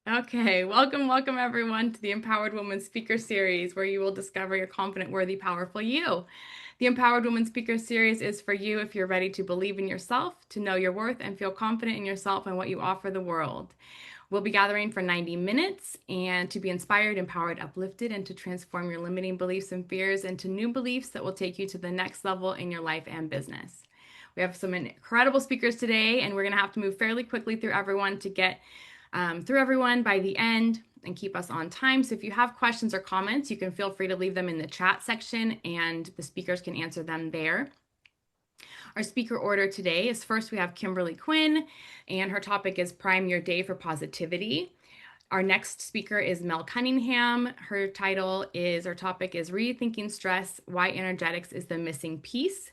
Okay, welcome everyone to the Empowered Woman Speaker Series, where you will discover your confident, worthy, powerful you. The Empowered Woman Speaker Series is for you if you're ready to believe in yourself, to know your worth, and feel confident in yourself and what you offer the world. We'll be gathering for 90 minutes and to be inspired, empowered, uplifted, and to transform your limiting beliefs and fears into new beliefs that will take you to the next level in your life and business. We have some incredible speakers today, and we're going to have to move fairly quickly through everyone to get through everyone by the end and keep us on time. So if you have questions or comments, you can feel free to leave them in the chat section and the speakers can answer them there. Our speaker order today is first we have Kimberly Quinn, and her topic is Prime Your Day for Positivity. Our next speaker is Mel Cunningham. Her topic is Rethinking Stress, Why Energetics is the Missing Piece.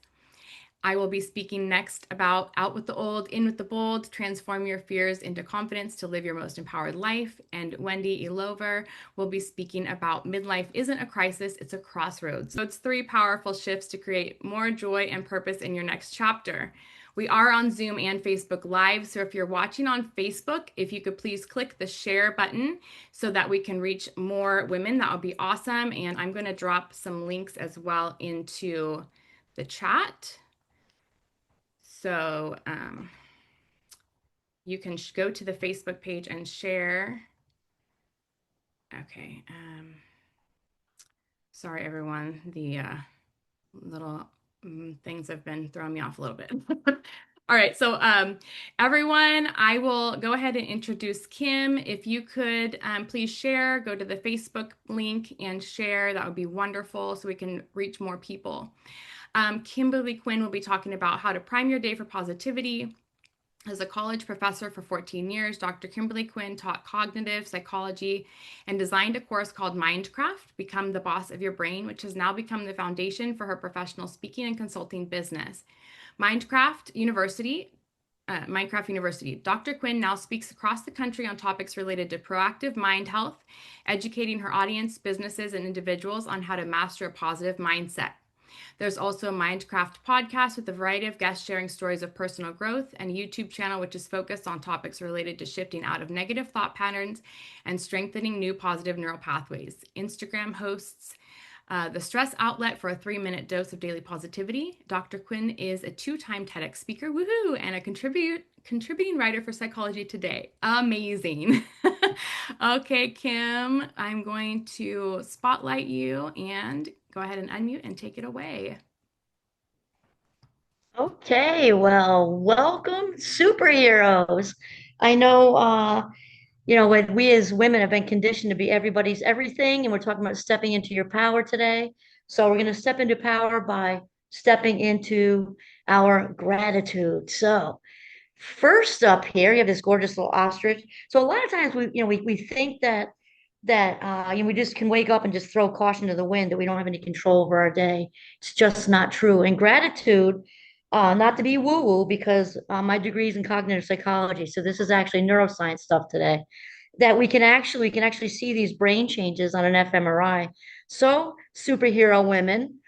I will be speaking next about Out with the Old, In with the Bold, Transform Your Fears into Confidence to Live Your Most Empowered Life. And Wendy Elover will be speaking about Midlife isn't a crisis, it's a crossroads. So it's 3 powerful shifts to create more joy and purpose in your next chapter. We are on Zoom and Facebook Live, so if you're watching on Facebook, if you could please click the share button so that we can reach more women, that would be awesome. And I'm going to drop some links as well into the chat. So you can go to the Facebook page and share. Okay. Sorry, everyone. The little things have been throwing me off a little bit. All right. So everyone, I will go ahead and introduce Kim. If you could please share, go to the Facebook link and share. That would be wonderful so we can reach more people. Kimberly Quinn will be talking about how to prime your day for positivity. As a college professor for 14 years, Dr. Kimberly Quinn taught cognitive psychology and designed a course called Mindcraft, Become the Boss of Your Brain, which has now become the foundation for her professional speaking and consulting business. Minecraft University Minecraft University. Dr. Quinn now speaks across the country on topics related to proactive mind health, educating her audience, businesses, and individuals on how to master a positive mindset. There's also a Mindcraft podcast with a variety of guests sharing stories of personal growth, and a YouTube channel which is focused on topics related to shifting out of negative thought patterns and strengthening new positive neural pathways. Instagram hosts the stress outlet for a 3-minute dose of daily positivity. Dr. Quinn is a 2-time TEDx speaker, woohoo, and a contributing writer for Psychology Today. Amazing. Okay, Kim, I'm going to spotlight you and go ahead and unmute and take it away. Okay, well, welcome, superheroes. I know, when we as women have been conditioned to be everybody's everything, and we're talking about stepping into your power today. So we're going to step into power by stepping into our gratitude. So first up here, you have this gorgeous little ostrich. So a lot of times we think that we just can wake up and just throw caution to the wind, that we don't have any control over our day. It's just not true. And gratitude, not to be woo-woo, because my degree is in cognitive psychology, so this is actually neuroscience stuff today, that we can actually see these brain changes on an fMRI. So, superhero women,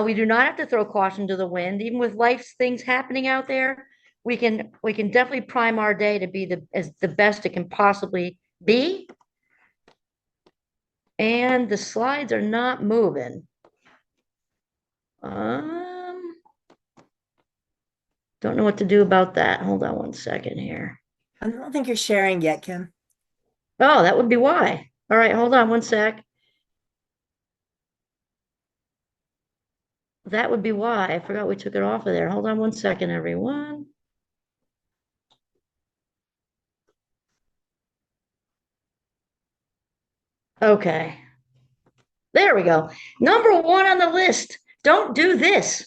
we do not have to throw caution to the wind, even with life's things happening out there. We can definitely prime our day to be the best it can possibly be. And the slides are not moving. Um, don't know what to do about that. Hold on one second here. I don't think you're sharing yet, Kim. Oh, that would be why. All right, hold on one sec. That would be why. I forgot we took it off of there. Hold on one second, everyone. Okay, there we go. Number one on the list. Don't do this.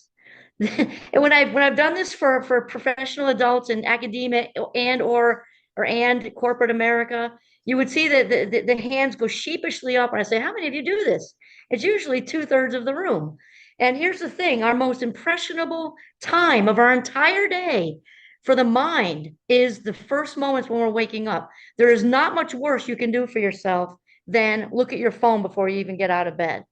And when I've done this for professional adults in academia and corporate America, you would see that the hands go sheepishly up. And I say, how many of you do this? It's usually 2/3 of the room. And here's the thing, our most impressionable time of our entire day for the mind is the first moments when we're waking up. There is not much worse you can do for yourself than look at your phone before you even get out of bed.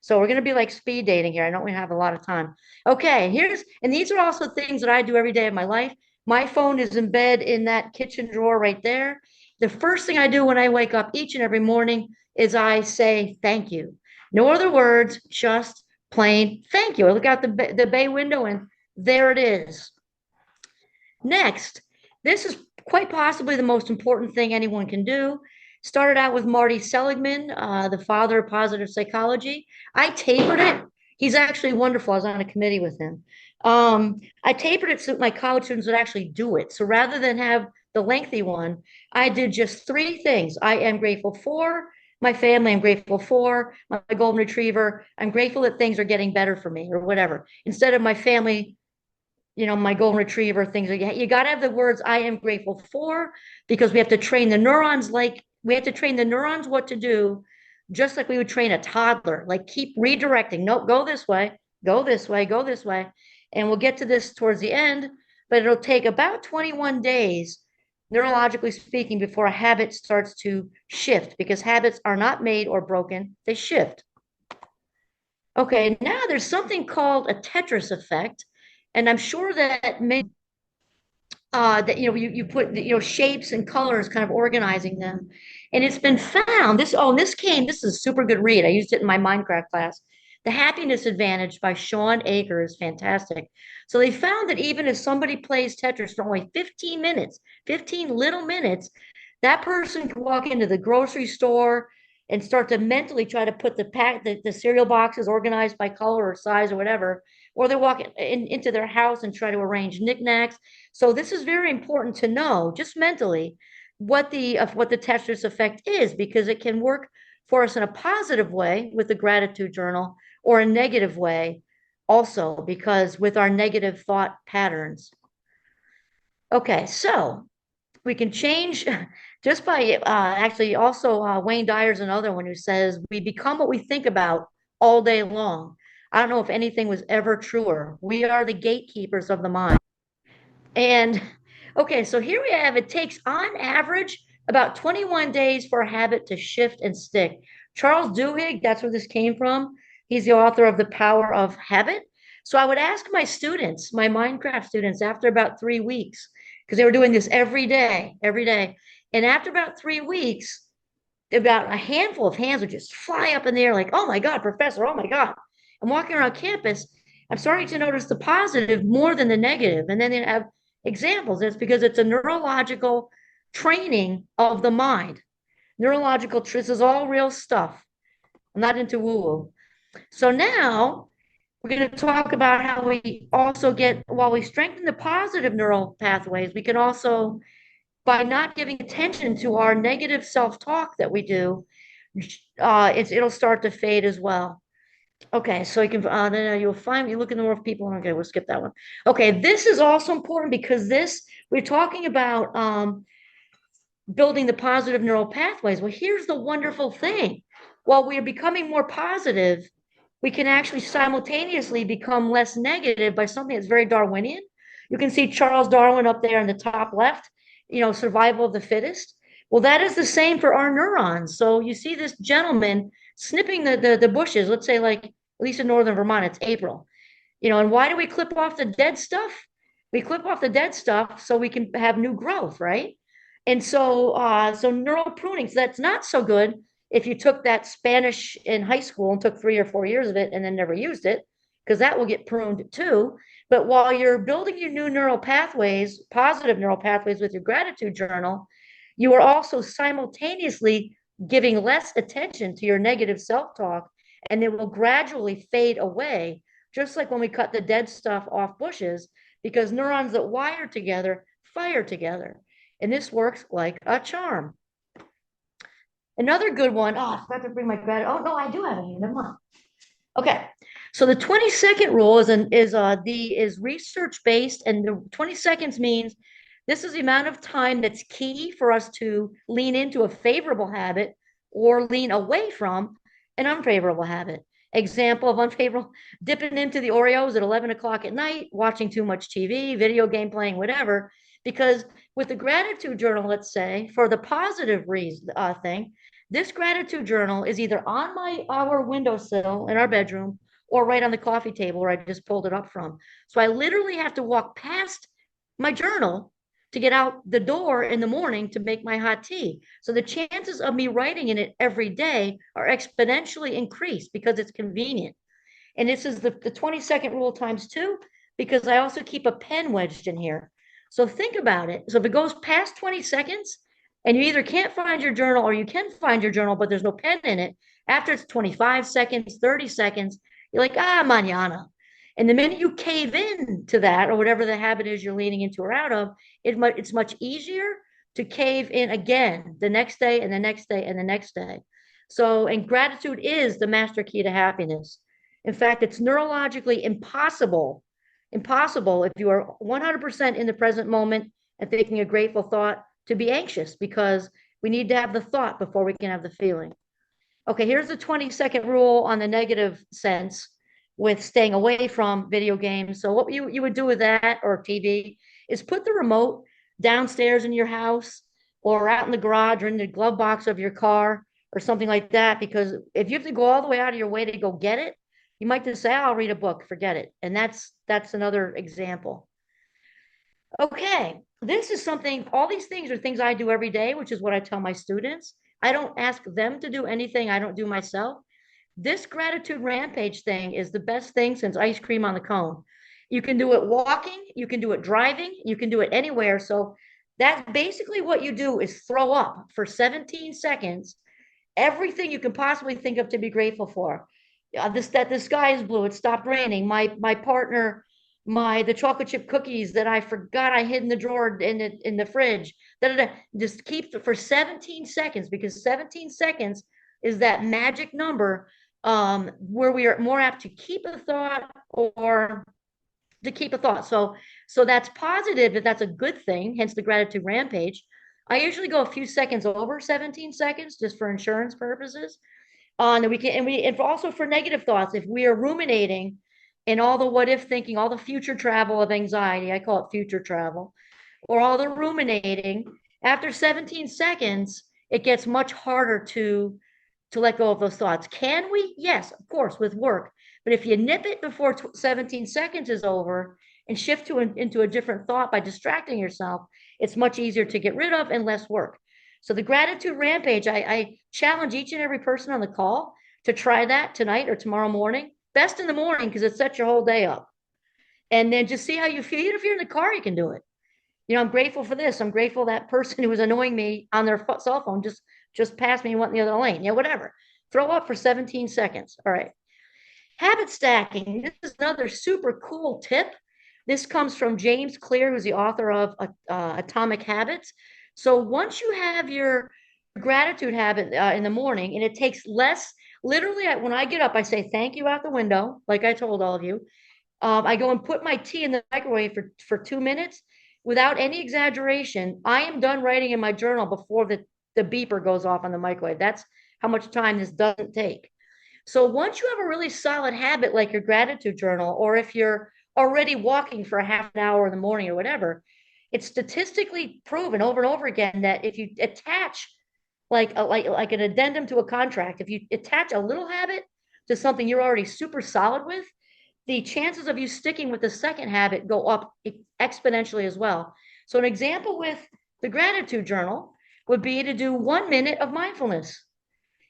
So we're going to be like speed dating here. I know we have a lot of time. Okay, and these are also things that I do every day of my life. My phone is in bed in that kitchen drawer right there. the first thing I do when I wake up each and every morning is I say thank you. No other words, just plain thank you. I look out the bay window and there it is. Next, this is quite possibly the most important thing anyone can do. Started out with Marty Seligman, the father of positive psychology. I tapered it. He's actually wonderful. I was on a committee with him. I tapered it so my college students would actually do it. So rather than have the lengthy one, I did just three things. I am grateful for my family. I'm grateful for my golden retriever. I'm grateful that things are getting better for me or whatever. Instead of my family, my golden retriever, things like that. You got to have the words I am grateful for, because we have to train the neurons what to do, just like we would train a toddler, like keep redirecting. No, go this way, go this way, go this way. And we'll get to this towards the end, but it'll take about 21 days, neurologically speaking, before a habit starts to shift, because habits are not made or broken, they shift. Okay, now there's something called a Tetris effect. And I'm sure that you put shapes and colors, kind of organizing them, and it's been found this is a super good read. I used it in my Minecraft class. The Happiness Advantage by Sean Aker is fantastic. So they found that even if somebody plays Tetris for only 15 minutes, 15 little minutes, that person can walk into the grocery store and start to mentally try to put the cereal boxes organized by color or size or whatever, or they walk into their house and try to arrange knickknacks. So this is very important to know, just mentally, what the Tetris effect is, because it can work for us in a positive way with the gratitude journal, or a negative way also, because with our negative thought patterns. Okay, so we can change just by actually also Wayne Dyer's another one who says we become what we think about all day long. I don't know if anything was ever truer. We are the gatekeepers of the mind. And okay, so here we have, it takes on average about 21 days for a habit to shift and stick. Charles Duhigg, that's where this came from. He's the author of The Power of Habit. So I would ask my students, my Minecraft students, after about 3 weeks, because they were doing this every day, every day. And after about 3 weeks, about a handful of hands would just fly up in the air like, oh my God, professor, oh my God. I'm walking around campus. I'm starting to notice the positive more than the negative. And then they have examples. It's because it's a neurological training of the mind. This is all real stuff. I'm not into woo-woo. So now we're going to talk about how we also while we strengthen the positive neural pathways, we can also, by not giving attention to our negative self-talk that we do, it'll start to fade as well. Okay, so you can then you'll find you look in the world of people. Okay, we'll skip that one. Okay, this is also important because we're talking about building the positive neural pathways. Well, here's the wonderful thing. While we are becoming more positive, we can actually simultaneously become less negative by something that's very Darwinian. You can see Charles Darwin up there in the top left, survival of the fittest. Well, that is the same for our neurons. So you see this gentleman snipping the bushes, let's say, like, at least in northern Vermont, it's April. And why do we clip off the dead stuff? We clip off the dead stuff so we can have new growth, right? And so neural pruning, so that's not so good if you took that Spanish in high school and took 3 or 4 years of it and then never used it, because that will get pruned too. But while you're building your new neural pathways, positive neural pathways with your gratitude journal, you are also simultaneously giving less attention to your negative self-talk, and it will gradually fade away, just like when we cut the dead stuff off bushes, because neurons that wire together fire together. And this works like a charm. Another good one. Oh, I forgot to bring my gratitude. Oh, no, I do have it here. Never mind. Okay. So the 20-second rule is research based, and the 20 seconds means this is the amount of time that's key for us to lean into a favorable habit or lean away from an unfavorable habit. Example of unfavorable: dipping into the Oreos at 11 o'clock at night, watching too much TV, video game playing, whatever. Because with the gratitude journal, let's say, for the positive thing, this gratitude journal is either on our windowsill in our bedroom or right on the coffee table where I just pulled it up from. So I literally have to walk past my journal to get out the door in the morning to make my hot tea. So the chances of me writing in it every day are exponentially increased because it's convenient. And this is the 20-second rule times two, because I also keep a pen wedged in here. So think about it. So if it goes past 20 seconds and you either can't find your journal or you can find your journal, but there's no pen in it, after it's 25 seconds, 30 seconds, you're like, mañana. And the minute you cave in to that, or whatever the habit is you're leaning into or out of, it's much easier to cave in again the next day and the next day and the next day. So, and gratitude is the master key to happiness. In fact, it's neurologically impossible if you are 100% in the present moment and thinking a grateful thought to be anxious, because we need to have the thought before we can have the feeling. Okay, here's the 20-second rule on the negative sense with staying away from video games. So what you would do with that, or TV, is put the remote downstairs in your house or out in the garage or in the glove box of your car or something like that. Because if you have to go all the way out of your way to go get it, you might just say, I'll read a book, forget it. And that's another example. Okay, this is something, all these things are things I do every day, which is what I tell my students. I don't ask them to do anything I don't do myself. This gratitude rampage thing is the best thing since ice cream on the cone. You can do it walking, you can do it driving, you can do it anywhere. So that's basically what you do, is throw up for 17 seconds everything you can possibly think of to be grateful for. That the sky is blue, it stopped raining, my partner, the chocolate chip cookies that I forgot I hid in the drawer in the fridge. Just keep for 17 seconds, because 17 seconds is that magic number where we are more apt to keep a thought or to keep a thought. So that's positive, if that's a good thing, hence the gratitude rampage. I usually go a few seconds over 17 seconds just for insurance purposes. And also for negative thoughts, if we are ruminating in all the what if thinking, all the future travel of anxiety, I call it future travel, or all the ruminating, after 17 seconds, it gets much harder to let go of those thoughts. Can we? Yes, of course, with work. But if you nip it before 17 seconds is over and shift into a different thought by distracting yourself, it's much easier to get rid of and less work. So the gratitude rampage, I challenge each and every person on the call to try that tonight or tomorrow morning. Best in the morning, because it sets your whole day up. And then just see how you feel. Even if you're in the car, you can do it. I'm grateful for this. I'm grateful that person who was annoying me on their cell phone just passed me and went in the other lane. Whatever. Throw up for 17 seconds. All right. Habit stacking. This is another super cool tip. This comes from James Clear, who's the author of Atomic Habits. So once you have your gratitude habit in the morning, and it takes less, literally, when I get up, I say thank you out the window, like I told all of you. I go and put my tea in the microwave for 2 minutes. Without any exaggeration, I am done writing in my journal before the beeper goes off on the microwave. That's how much time this doesn't take. So once you have a really solid habit like your gratitude journal, or if you're already walking for a half an hour in the morning or whatever, it's statistically proven over and over again that if you attach like an addendum to a contract, if you attach a little habit to something you're already super solid with, the chances of you sticking with the second habit go up exponentially as well. So an example with the gratitude journal would be to do 1 minute of mindfulness.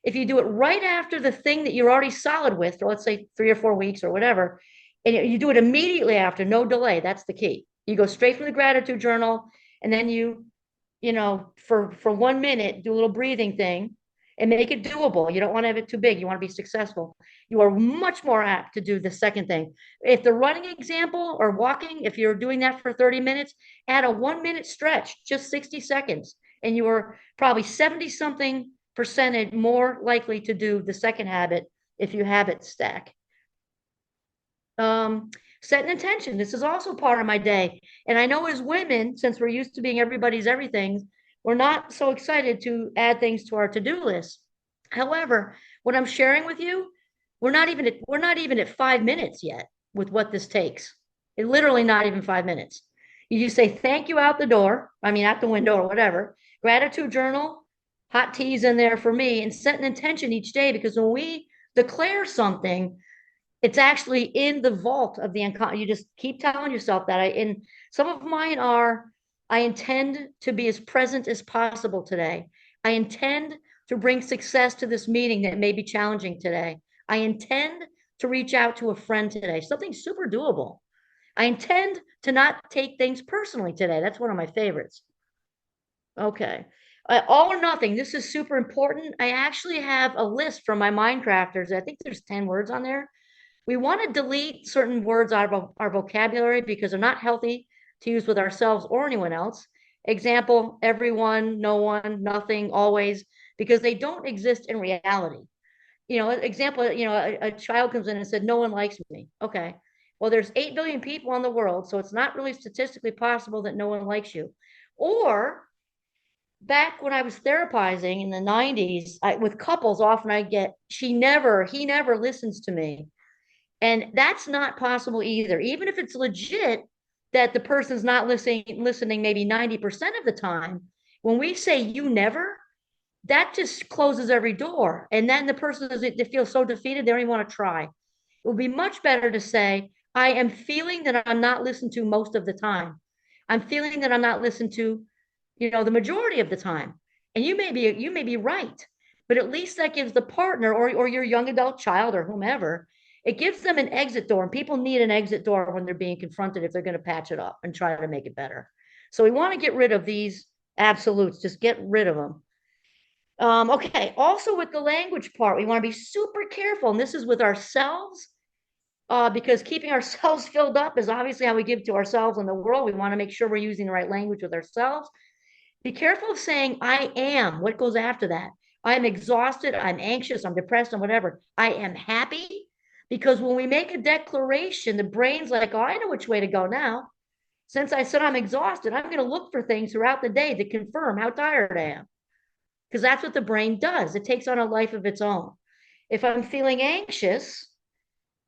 If you do it right after the thing that you're already solid with, for let's say 3 or 4 weeks or whatever, and you do it immediately after, no delay, that's the key. You go straight from the gratitude journal, and then for 1 minute, do a little breathing thing and make it doable. You don't want to have it too big. You want to be successful. You are much more apt to do the second thing. If the running example or walking, if you're doing that for 30 minutes, add a 1 minute stretch, just 60 seconds. And you are probably 70 something percentage more likely to do the second habit if you habit stack. Set an intention. This is also part of my day. And I know as women, since we're used to being everybody's everything, we're not so excited to add things to our to-do list. However, what I'm sharing with you, we're not even at 5 minutes yet with what this takes. It literally not even 5 minutes. You just say thank you out the door, out the window or whatever. Gratitude journal, hot teas in there for me, and set an intention each day, because when we declare something, it's actually in the vault of the unconscious. You just keep telling yourself that. And some of mine are, I intend to be as present as possible today. I intend to bring success to this meeting that may be challenging today. I intend to reach out to a friend today, something super doable. I intend to not take things personally today. That's one of my favorites. Okay. All or nothing. This is super important. I actually have a list from my mind crafters. I think there's 10 words on there. We want to delete certain words out of our vocabulary because they're not healthy to use with ourselves or anyone else. Example, everyone, no one, nothing, always, because they don't exist in reality. Example, a child comes in and said, no one likes me. Okay. Well, there's 8 billion people in the world, so it's not really statistically possible that no one likes you. Or back when I was therapizing in the 90s, with couples, often I get, he never listens to me. And that's not possible either. Even if it's legit that the person's not listening maybe 90% of the time, when we say you never, that just closes every door. And then the person they feel so defeated, they don't even want to try. It would be much better to say, I am feeling that I'm not listened to most of the time. I'm feeling that I'm not listened to, the majority of the time. And you may be right, but at least that gives the partner or your young adult child or whomever, it gives them an exit door. And people need an exit door when they're being confronted if they're going to patch it up and try to make it better. So we want to get rid of these absolutes, just get rid of them. Okay, also with the language part, we want to be super careful, and this is with ourselves, because keeping ourselves filled up is obviously how we give to ourselves and the world. We want to make sure we're using the right language with ourselves. Be careful of saying, I am. What goes after that? I'm exhausted, I'm anxious, I'm depressed, and whatever. I am happy. Because when we make a declaration, the brain's like, oh, I know which way to go now. Since I said I'm exhausted, I'm going to look for things throughout the day to confirm how tired I am. Because that's what the brain does. It takes on a life of its own. If I'm feeling anxious,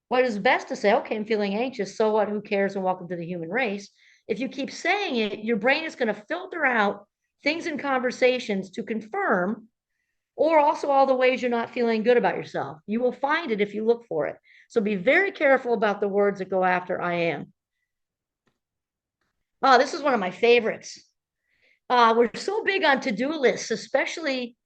what is best to say, okay, I'm feeling anxious. So what? Who cares? And welcome to the human race. If you keep saying it, your brain is going to filter out things in conversations to confirm, or also all the ways you're not feeling good about yourself. You will find it if you look for it. So be very careful about the words that go after I am. Oh, this is one of my favorites. We're so big on to-do lists, especially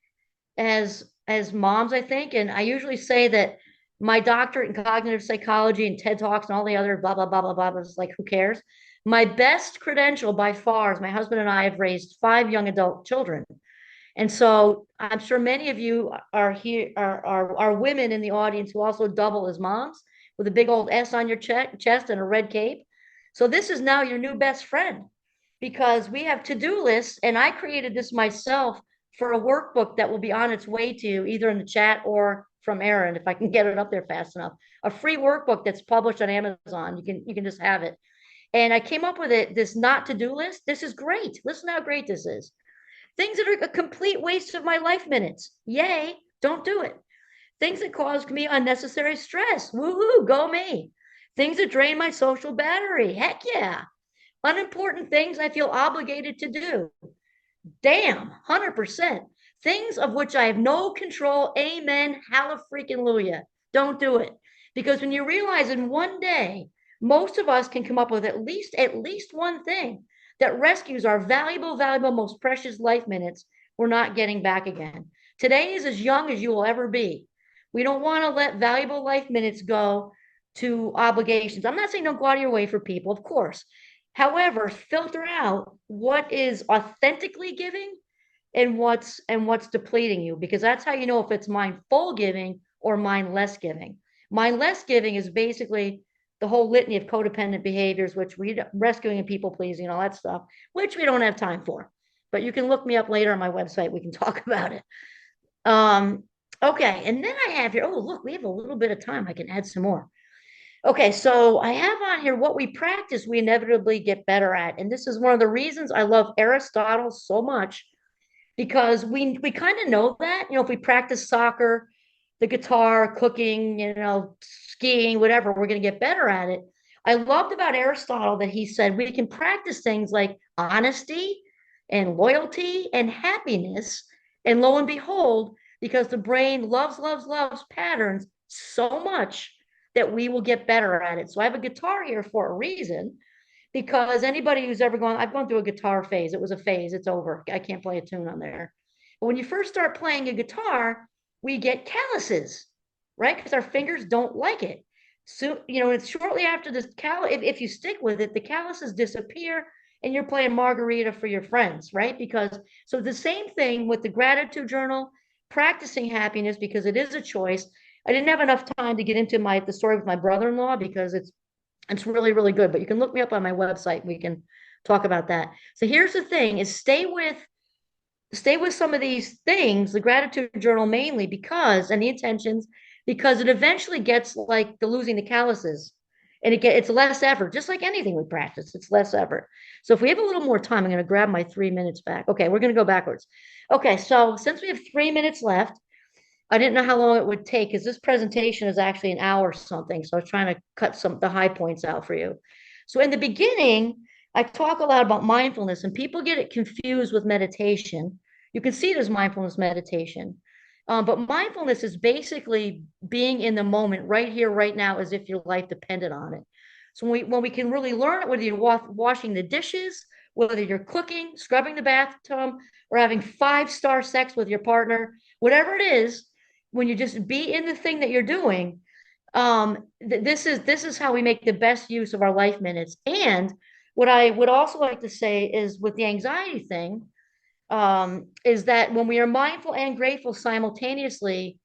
as moms, I think. And I usually say that my doctorate in cognitive psychology and TED Talks and all the other blah, blah, blah, blah, blah, is like, who cares? My best credential by far is my husband and I have raised 5 young adult children. And so I'm sure many of you are here, are women in the audience who also double as moms with a big old S on your chest and a red cape. So this is now your new best friend because we have to-do lists, and I created this myself for a workbook that will be on its way to you either in the chat or from Erin, if I can get it up there fast enough. A free workbook that's published on Amazon. You can just have it. And I came up with this not to-do list. This is great. Listen how great this is. Things that are a complete waste of my life minutes. Yay, don't do it. Things that cause me unnecessary stress. Woohoo, go me. Things that drain my social battery. Heck yeah. Unimportant things I feel obligated to do. Damn, 100%. Things of which I have no control. Amen. Hallelujah. Don't do it. Because when you realize in one day, most of us can come up with at least one thing that rescues our valuable, most precious life minutes we're not getting back again. Today is as young as you will ever be. We don't want to let valuable life minutes go to obligations. I'm not saying don't go out of your way for people, of course. However, filter out what is authentically giving and what's depleting you, because that's how you know if it's mindful giving or mindless giving. Mindless giving is basically the whole litany of codependent behaviors, which rescuing and people pleasing, all that stuff, which we don't have time for. But you can look me up later on my website. We can talk about it. Okay, and then I have here, oh, look, we have a little bit of time. I can add some more. Okay, so I have on here what we practice, we inevitably get better at. And this is one of the reasons I love Aristotle so much, because we kind of know that, if we practice soccer, the guitar, cooking, skiing, whatever, we're going to get better at it. I loved about Aristotle that he said we can practice things like honesty and loyalty and happiness. And lo and behold, because the brain loves patterns so much that we will get better at it. So I have a guitar here for a reason, because anybody who's ever gone, I've gone through a guitar phase. It was a phase, it's over. I can't play a tune on there. But when you first start playing a guitar, we get calluses, right? Because our fingers don't like it. So, it's shortly after this if you stick with it, the calluses disappear and you're playing margarita for your friends, right? Because so the same thing with the gratitude journal, practicing happiness because it is a choice. I didn't have enough time to get into the story with my brother-in-law because it's really, really good, but you can look me up on my website. We can talk about that. So here's the thing is stay with some of these things, the gratitude journal mainly because, and the intentions, because it eventually gets like the losing the calluses and it's less effort, just like anything we practice, it's less effort. So if we have a little more time, I'm going to grab my 3 minutes back. Okay, we're going to go backwards. Okay, so since we have 3 minutes left, I didn't know how long it would take because this presentation is actually an hour or something. So I was trying to cut the high points out for you. So in the beginning, I talk a lot about mindfulness and people get it confused with meditation. You can see it as mindfulness meditation. But mindfulness is basically being in the moment right here, right now, as if your life depended on it. So when we can really learn it, whether you're washing the dishes, whether you're cooking, scrubbing the bathtub, or having five-star sex with your partner, whatever it is, when you just be in the thing that you're doing, this is how we make the best use of our life minutes. And what I would also like to say is with the anxiety thing, is that when we are mindful and grateful simultaneously,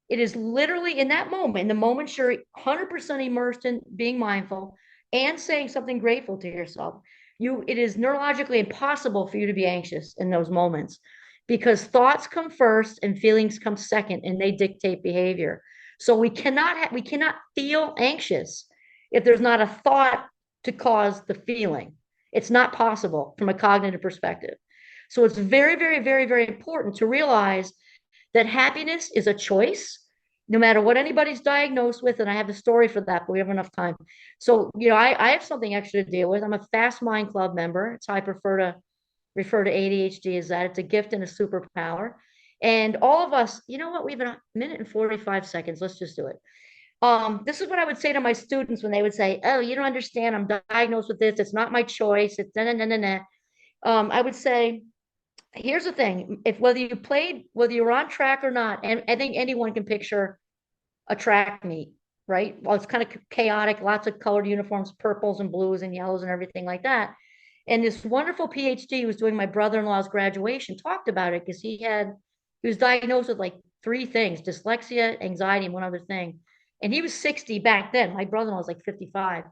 it is literally in that moment, in the moment you're 100% immersed in being mindful and saying something grateful to yourself. It is neurologically impossible for you to be anxious in those moments because thoughts come first and feelings come second, and they dictate behavior. So we cannot feel anxious if there's not a thought to cause the feeling. It's not possible from a cognitive perspective. So it's very, very, very, very important to realize that happiness is a choice, no matter what anybody's diagnosed with. And I have a story for that, but we have enough time. So, I have something extra to deal with. I'm a Fast Mind Club member. It's how I prefer to refer to ADHD, is that it's a gift and a superpower. And all of us, you know what? We have a minute and 45 seconds. Let's just do it. This is what I would say to my students when they would say, "Oh, you don't understand. I'm diagnosed with this. It's not my choice. It's na na na na." I would say, here's the thing, if whether you were on track or not, and I think anyone can picture a track meet, right? Well, it's kind of chaotic, lots of colored uniforms, purples and blues and yellows and everything like that. And this wonderful PhD who was doing my brother-in-law's graduation talked about it because he was diagnosed with like three things: dyslexia, anxiety, and one other thing. And he was 60 back then. My brother-in-law was like 55.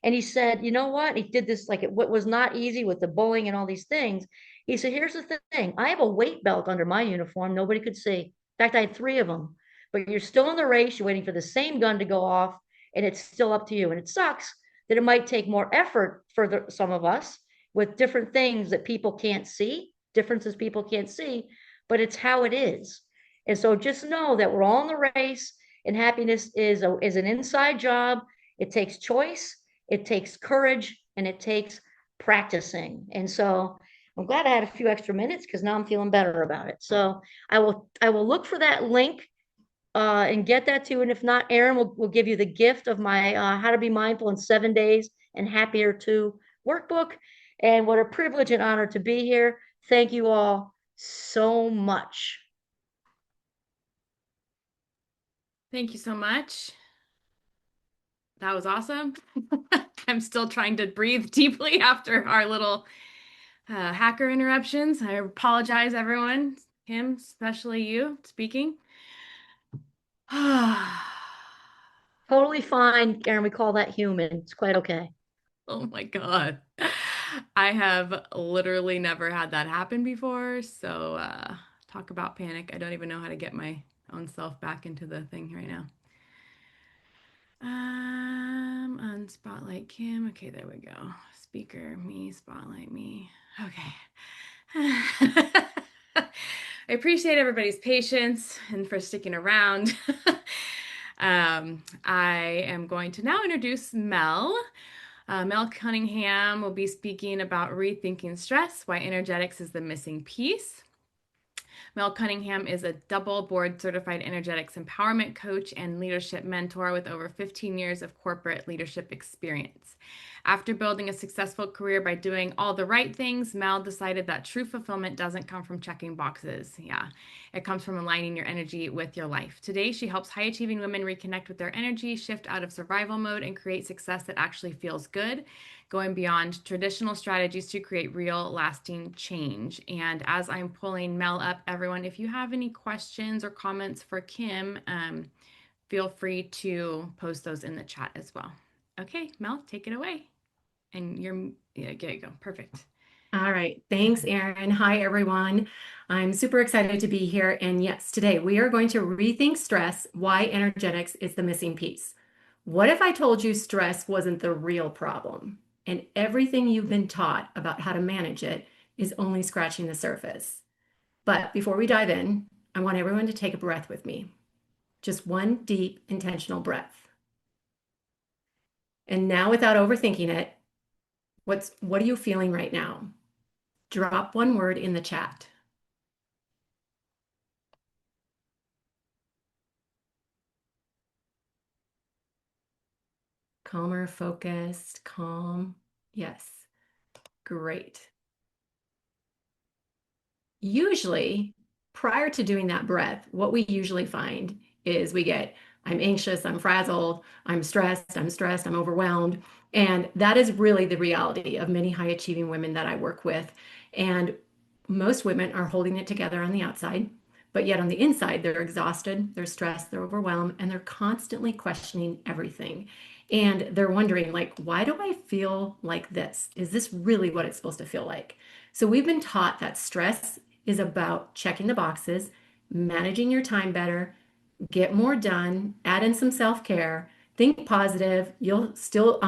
And he said, you know what? He did this like what was not easy with the bullying and all these things. He said, here's the thing. I have a weight belt under my uniform. Nobody could see. In fact, I had three of them. But you're still in the race. You're waiting for the same gun to go off, and it's still up to you. And it sucks that it might take more effort for some of us with different things that people can't see, differences people can't see, but it's how it is. And so just know that we're all in the race, and happiness is an inside job. It takes choice, it takes courage, and it takes practicing. And so I'm glad I had a few extra minutes because now I'm feeling better about it. So I will look for that link and get that to you. And if not, Erin will give you the gift of my How to Be Mindful in 7 Days and Happier Too workbook. And what a privilege and honor to be here. Thank you all so much. Thank you so much. That was awesome. I'm still trying to breathe deeply after our little hacker interruptions. I apologize, everyone. Him, especially you, speaking. Totally fine, Erin. We call that human. It's quite okay. Oh my God. I have literally never had that happen before. So talk about panic. I don't even know how to get my own self back into the thing right now. On Spotlight Kim. Okay, there we go. Speaker, me, Spotlight, me. Okay. I appreciate everybody's patience and for sticking around. I am going to now introduce Mel. Mel Cunningham will be speaking about rethinking stress, why energetics is the missing piece. Mel Cunningham is a double board certified energetics empowerment coach and leadership mentor with over 15 years of corporate leadership experience. After building a successful career by doing all the right things, Mel decided that true fulfillment doesn't come from checking boxes. Yeah, it comes from aligning your energy with your life. Today, she helps high achieving women reconnect with their energy, shift out of survival mode, and create success that actually feels good, going beyond traditional strategies to create real lasting change. And as I'm pulling Mel up, everyone, if you have any questions or comments for Kim, feel free to post those in the chat as well. Okay, Mel, take it away. And yeah, there you go. Perfect. All right. Thanks, Erin. Hi, everyone. I'm super excited to be here. And yes, today we are going to rethink stress, why energetics is the missing piece. What if I told you stress wasn't the real problem and everything you've been taught about how to manage it is only scratching the surface? But before we dive in, I want everyone to take a breath with me. Just one deep, intentional breath. And now, without overthinking it, what are you feeling right now? Drop one word in the chat. Calmer, focused, calm. Yes, great. Usually, prior to doing that breath, what we usually find is we get, I'm anxious, I'm frazzled, I'm stressed, I'm overwhelmed. And that is really the reality of many high achieving women that I work with. And most women are holding it together on the outside, but yet on the inside, they're exhausted, they're stressed, they're overwhelmed, and they're constantly questioning everything. And they're wondering, like, why do I feel like this? Is this really what it's supposed to feel like? So we've been taught that stress is about checking the boxes, managing your time better, get more done, add in some self-care, think positive, you'll still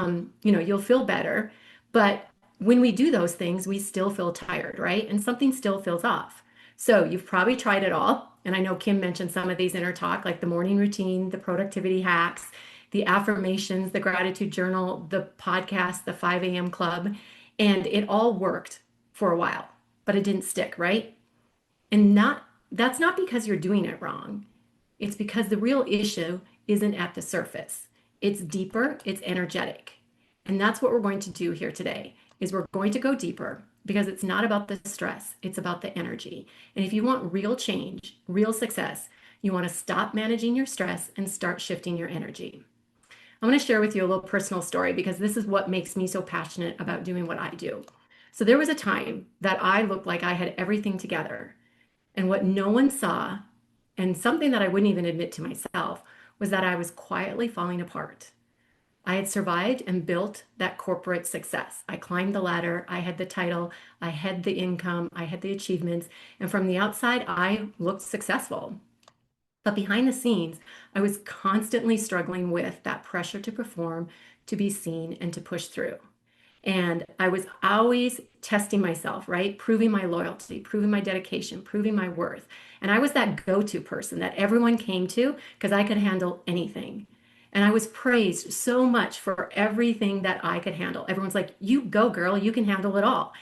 you'll feel better. But when we do those things, we still feel tired, right? And something still feels off. So you've probably tried it all. And I know Kim mentioned some of these in her talk, like the morning routine, the productivity hacks, the affirmations, the gratitude journal, the podcast, the 5 a.m. club. And it all worked for a while, but it didn't stick, right? And that's not because you're doing it wrong. It's because the real issue isn't at the surface. It's deeper, it's energetic. And that's what we're going to do here today is we're going to go deeper because it's not about the stress, it's about the energy. And if you want real change, real success, you want to stop managing your stress and start shifting your energy. I want to share with you a little personal story because this is what makes me so passionate about doing what I do. So there was a time that I looked like I had everything together. And what no one saw, and something that I wouldn't even admit to myself, was that I was quietly falling apart. I had survived and built that corporate success. I climbed the ladder, I had the title, I had the income, I had the achievements, and from the outside, I looked successful. But behind the scenes, I was constantly struggling with that pressure to perform, to be seen, and to push through. And I was always testing myself, right? Proving my loyalty, proving my dedication, proving my worth. And I was that go-to person that everyone came to because I could handle anything. And I was praised so much for everything that I could handle. Everyone's like, you go, girl, you can handle it all.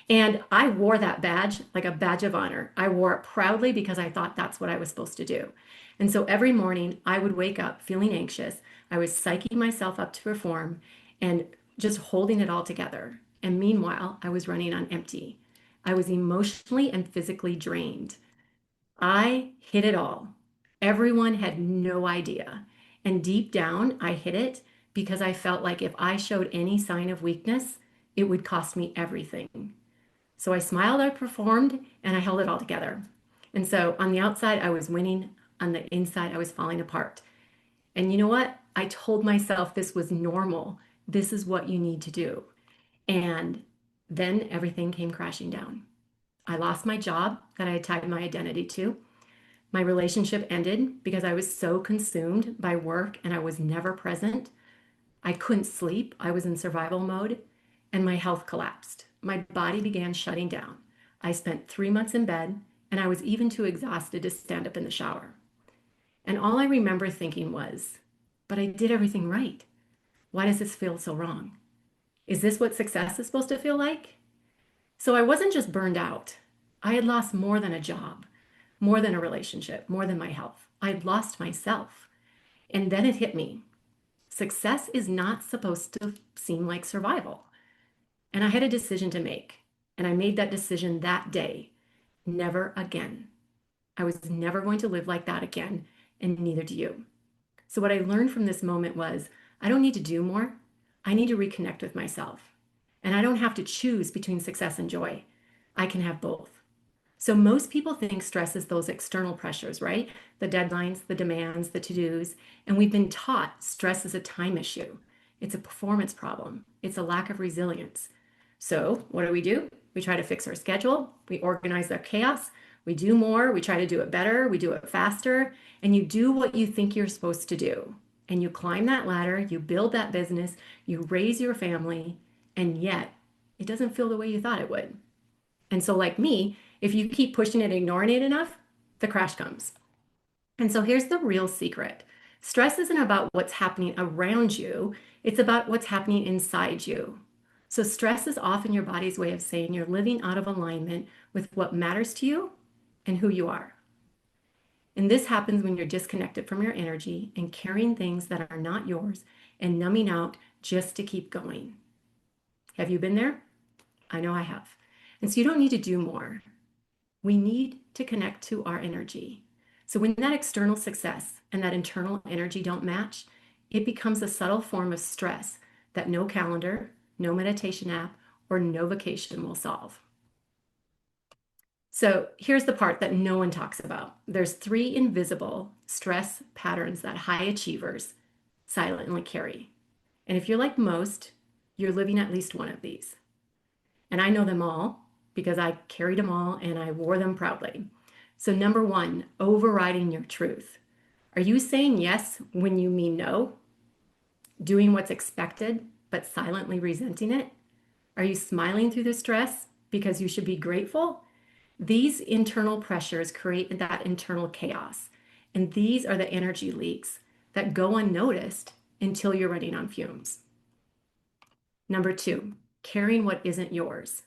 And I wore that badge like a badge of honor. I wore it proudly because I thought that's what I was supposed to do. And so every morning I would wake up feeling anxious. I was psyching myself up to perform and just holding it all together. And meanwhile, I was running on empty. I was emotionally and physically drained. I hid it all. Everyone had no idea. And deep down, I hid it because I felt like if I showed any sign of weakness, it would cost me everything. So I smiled, I performed, and I held it all together. And so on the outside, I was winning. On the inside, I was falling apart. And you know what? I told myself this was normal. This is what you need to do. And then everything came crashing down. I lost my job that I had tied my identity to. My relationship ended because I was so consumed by work and I was never present. I couldn't sleep. I was in survival mode and my health collapsed. My body began shutting down. I spent 3 months in bed and I was even too exhausted to stand up in the shower. And all I remember thinking was, but I did everything right. Why does this feel so wrong? Is this what success is supposed to feel like? So I wasn't just burned out. I had lost more than a job. more than a relationship, more than my health. I'd lost myself. And then it hit me. Success is not supposed to seem like survival. And I had a decision to make. And I made that decision that day. Never again. I was never going to live like that again, and neither do you. So, what I learned from this moment was I don't need to do more. I need to reconnect with myself. And I don't have to choose between success and joy. I can have both. So, most people think stress is those external pressures, right? The deadlines, the demands, the to dos. And we've been taught stress is a time issue, it's a performance problem, it's a lack of resilience. So, what do? We try to fix our schedule, we organize our chaos, we do more, we try to do it better, we do it faster, and you do what you think you're supposed to do. And you climb that ladder, you build that business, you raise your family, and yet it doesn't feel the way you thought it would. And so, like me, if you keep pushing it, ignoring it enough, the crash comes. And so, here's the real secret: stress isn't about what's happening around you, it's about what's happening inside you. So, stress is often your body's way of saying you're living out of alignment with what matters to you and who you are. And this happens when you're disconnected from your energy and carrying things that are not yours and numbing out just to keep going. Have you been there? I know I have. And so you don't need to do more. We need to connect to our energy. So when that external success and that internal energy don't match, it becomes a subtle form of stress that no calendar, no meditation app, or no vacation will solve. So here's the part that no one talks about. There's 3 invisible stress patterns that high achievers silently carry. And if you're like most, you're living at least one of these. And I know them all because I carried them all and I wore them proudly. So number 1, overriding your truth. Are you saying yes when you mean no? Doing what's expected, but silently resenting it? Are you smiling through the stress because you should be grateful? These internal pressures create that internal chaos. And these are the energy leaks that go unnoticed until you're running on fumes. Number 2, carrying what isn't yours.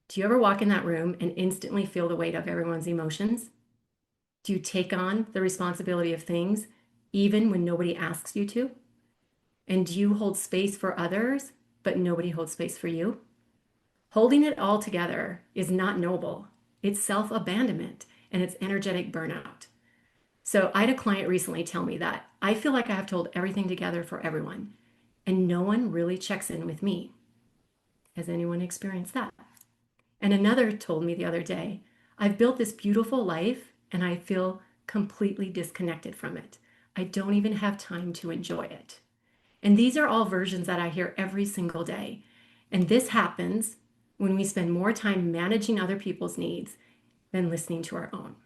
Do you ever walk in that room and instantly feel the weight of everyone's emotions? Do you take on the responsibility of things even when nobody asks you to? And do you hold space for others, but nobody holds space for you? Holding it all together is not noble. It's self-abandonment and it's energetic burnout. So I had a client recently tell me that I feel like I have to hold everything together for everyone, and no one really checks in with me. Has anyone experienced that? And another told me the other day, I've built this beautiful life and I feel completely disconnected from it. I don't even have time to enjoy it. And these are all versions that I hear every single day. And this happens when we spend more time managing other people's needs than listening to our own.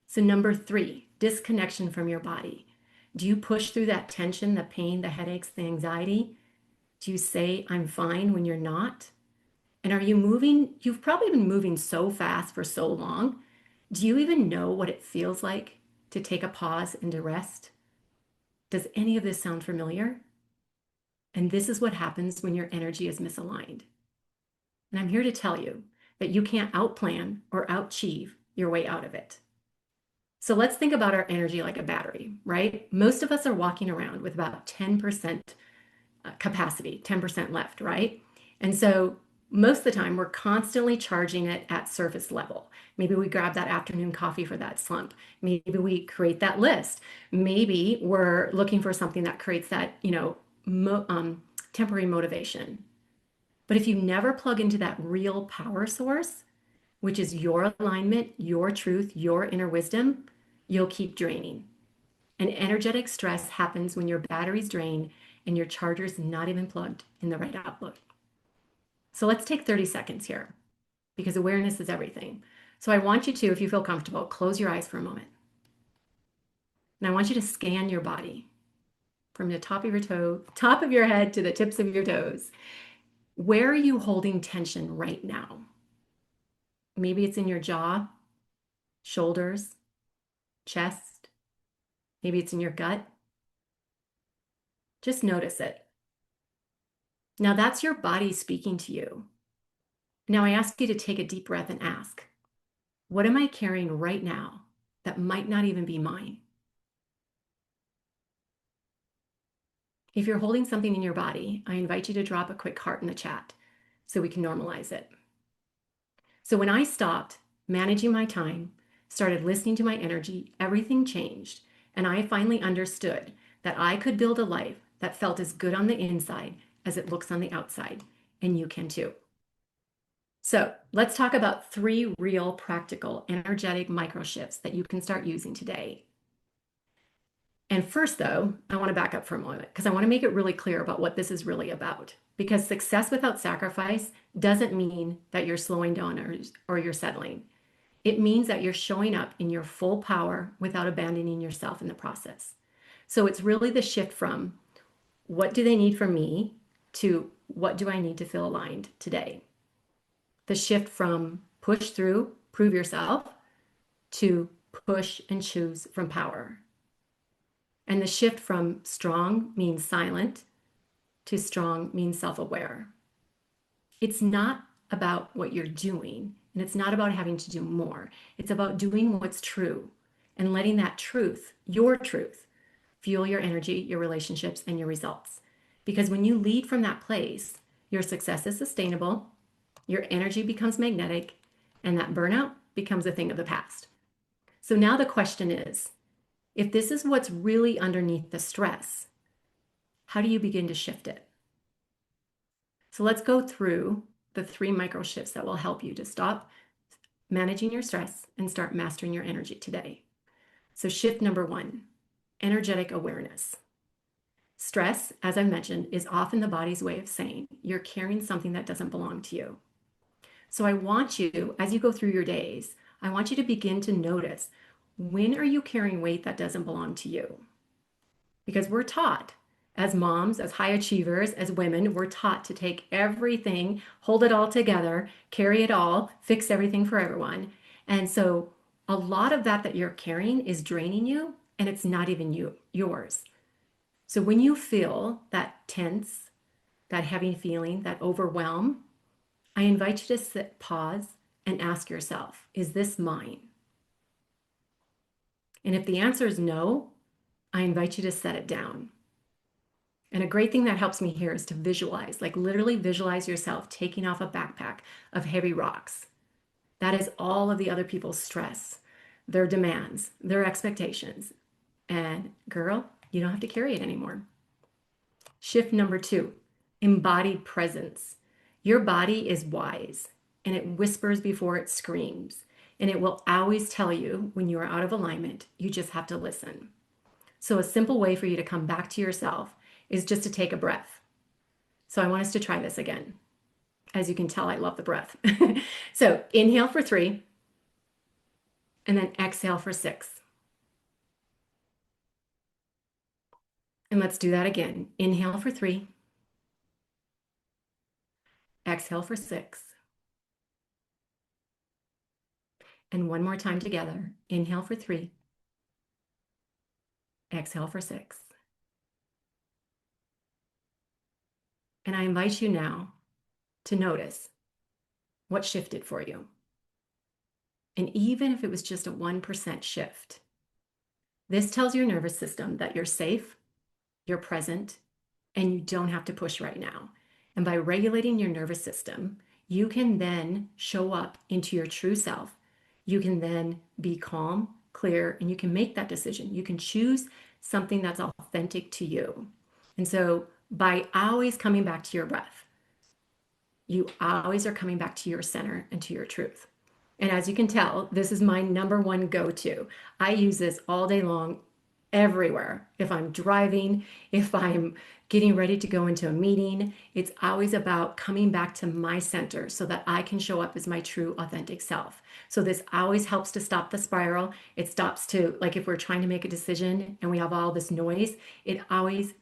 So number 3, disconnection from your body. Do you push through that tension, the pain, the headaches, the anxiety? Do you say, I'm fine when you're not? And are you moving? You've probably been moving so fast for so long. Do you even know what it feels like to take a pause and to rest? Does any of this sound familiar? And this is what happens when your energy is misaligned. And I'm here to tell you that you can't outplan or outachieve your way out of it. So let's think about our energy like a battery, right? Most of us are walking around with about 10% capacity, 10% left, right? And so most of the time we're constantly charging it at surface level. Maybe we grab that afternoon coffee for that slump. Maybe we create that list. Maybe we're looking for something that creates that, temporary motivation. But if you never plug into that real power source, which is your alignment, your truth, your inner wisdom, you'll keep draining. And energetic stress happens when your battery's drained and your charger's not even plugged in the right outlet. So let's take 30 seconds here because awareness is everything. So I want you to, if you feel comfortable, close your eyes for a moment. And I want you to scan your body from the top of your head to the tips of your toes. Where are you holding tension right now? Maybe it's in your jaw, shoulders, chest. Maybe it's in your gut. Just notice it. Now that's your body speaking to you. Now I ask you to take a deep breath and ask, What am I carrying right now that might not even be mine? If you're holding something in your body, I invite you to drop a quick heart in the chat so we can normalize it. So when I stopped managing my time, started listening to my energy, everything changed. And I finally understood that I could build a life that felt as good on the inside as it looks on the outside. And you can too. So let's talk about 3 real, practical, energetic micro shifts that you can start using today. And first, though, I want to back up for a moment because I want to make it really clear about what this is really about. Because success without sacrifice doesn't mean that you're slowing down or you're settling. It means that you're showing up in your full power without abandoning yourself in the process. So it's really the shift from what do they need from me to what do I need to feel aligned today? The shift from push through, prove yourself, to push and choose from power. And the shift from strong means silent to strong means self-aware. It's not about what you're doing, and it's not about having to do more. It's about doing what's true and letting that truth, your truth, fuel your energy, your relationships, and your results. Because when you lead from that place, your success is sustainable, your energy becomes magnetic, and that burnout becomes a thing of the past. So now the question is, if this is what's really underneath the stress, how do you begin to shift it? So let's go through the 3 micro shifts that will help you to stop managing your stress and start mastering your energy today. So shift number 1, energetic awareness. Stress, as I mentioned, is often the body's way of saying you're carrying something that doesn't belong to you. So I want you, as you go through your days, I want you to begin to notice, when are you carrying weight that doesn't belong to you? Because we're taught as moms, as high achievers, as women, we're taught to take everything, hold it all together, carry it all, fix everything for everyone. And so a lot of that you're carrying is draining you, and it's not even yours. So when you feel that tense, that heavy feeling, that overwhelm, I invite you to sit, pause, and ask yourself, is this mine? And if the answer is no, I invite you to set it down. And a great thing that helps me here is to visualize, like literally visualize yourself taking off a backpack of heavy rocks. That is all of the other people's stress, their demands, their expectations. And girl, you don't have to carry it anymore. Shift number 2, embodied presence. Your body is wise and it whispers before it screams. And it will always tell you when you are out of alignment. You just have to listen. So a simple way for you to come back to yourself is just to take a breath. So I want us to try this again. As you can tell, I love the breath. So inhale for 3, and then exhale for 6. And let's do that again. Inhale for 3, exhale for 6. And one more time together. Inhale for 3, exhale for 6. And I invite you now to notice what shifted for you. And even if it was just a 1% shift, this tells your nervous system that you're safe, you're present, and you don't have to push right now. And by regulating your nervous system, you can then show up into your true self. You can then be calm, clear, and you can make that decision. You can choose something that's authentic to you. And so by always coming back to your breath, you always are coming back to your center and to your truth. And as you can tell, this is my number 1 go-to. I use this all day long, everywhere. If I'm driving, if I'm getting ready to go into a meeting, it's always about coming back to my center so that I can show up as my true, authentic self. So this always helps to stop the spiral. It stops to, like if we're trying to make a decision and we have all this noise, it always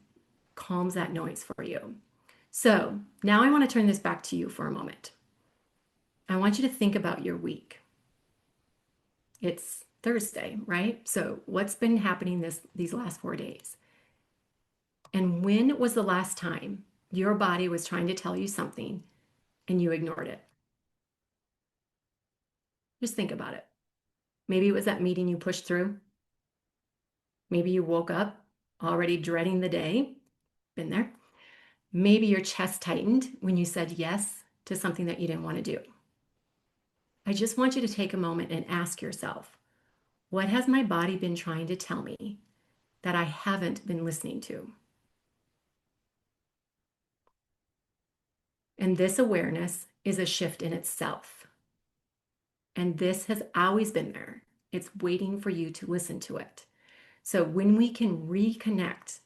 calms that noise for you. So now I want to turn this back to you for a moment. I want you to think about your week. It's Thursday, right? So what's been happening these last 4 days? And when was the last time your body was trying to tell you something and you ignored it? Just think about it. Maybe it was that meeting you pushed through. Maybe you woke up already dreading the day. Been there. Maybe your chest tightened when you said yes to something that you didn't want to do. I just want you to take a moment and ask yourself, what has my body been trying to tell me that I haven't been listening to? And this awareness is a shift in itself. And this has always been there. It's waiting for you to listen to it. So when we can reconnect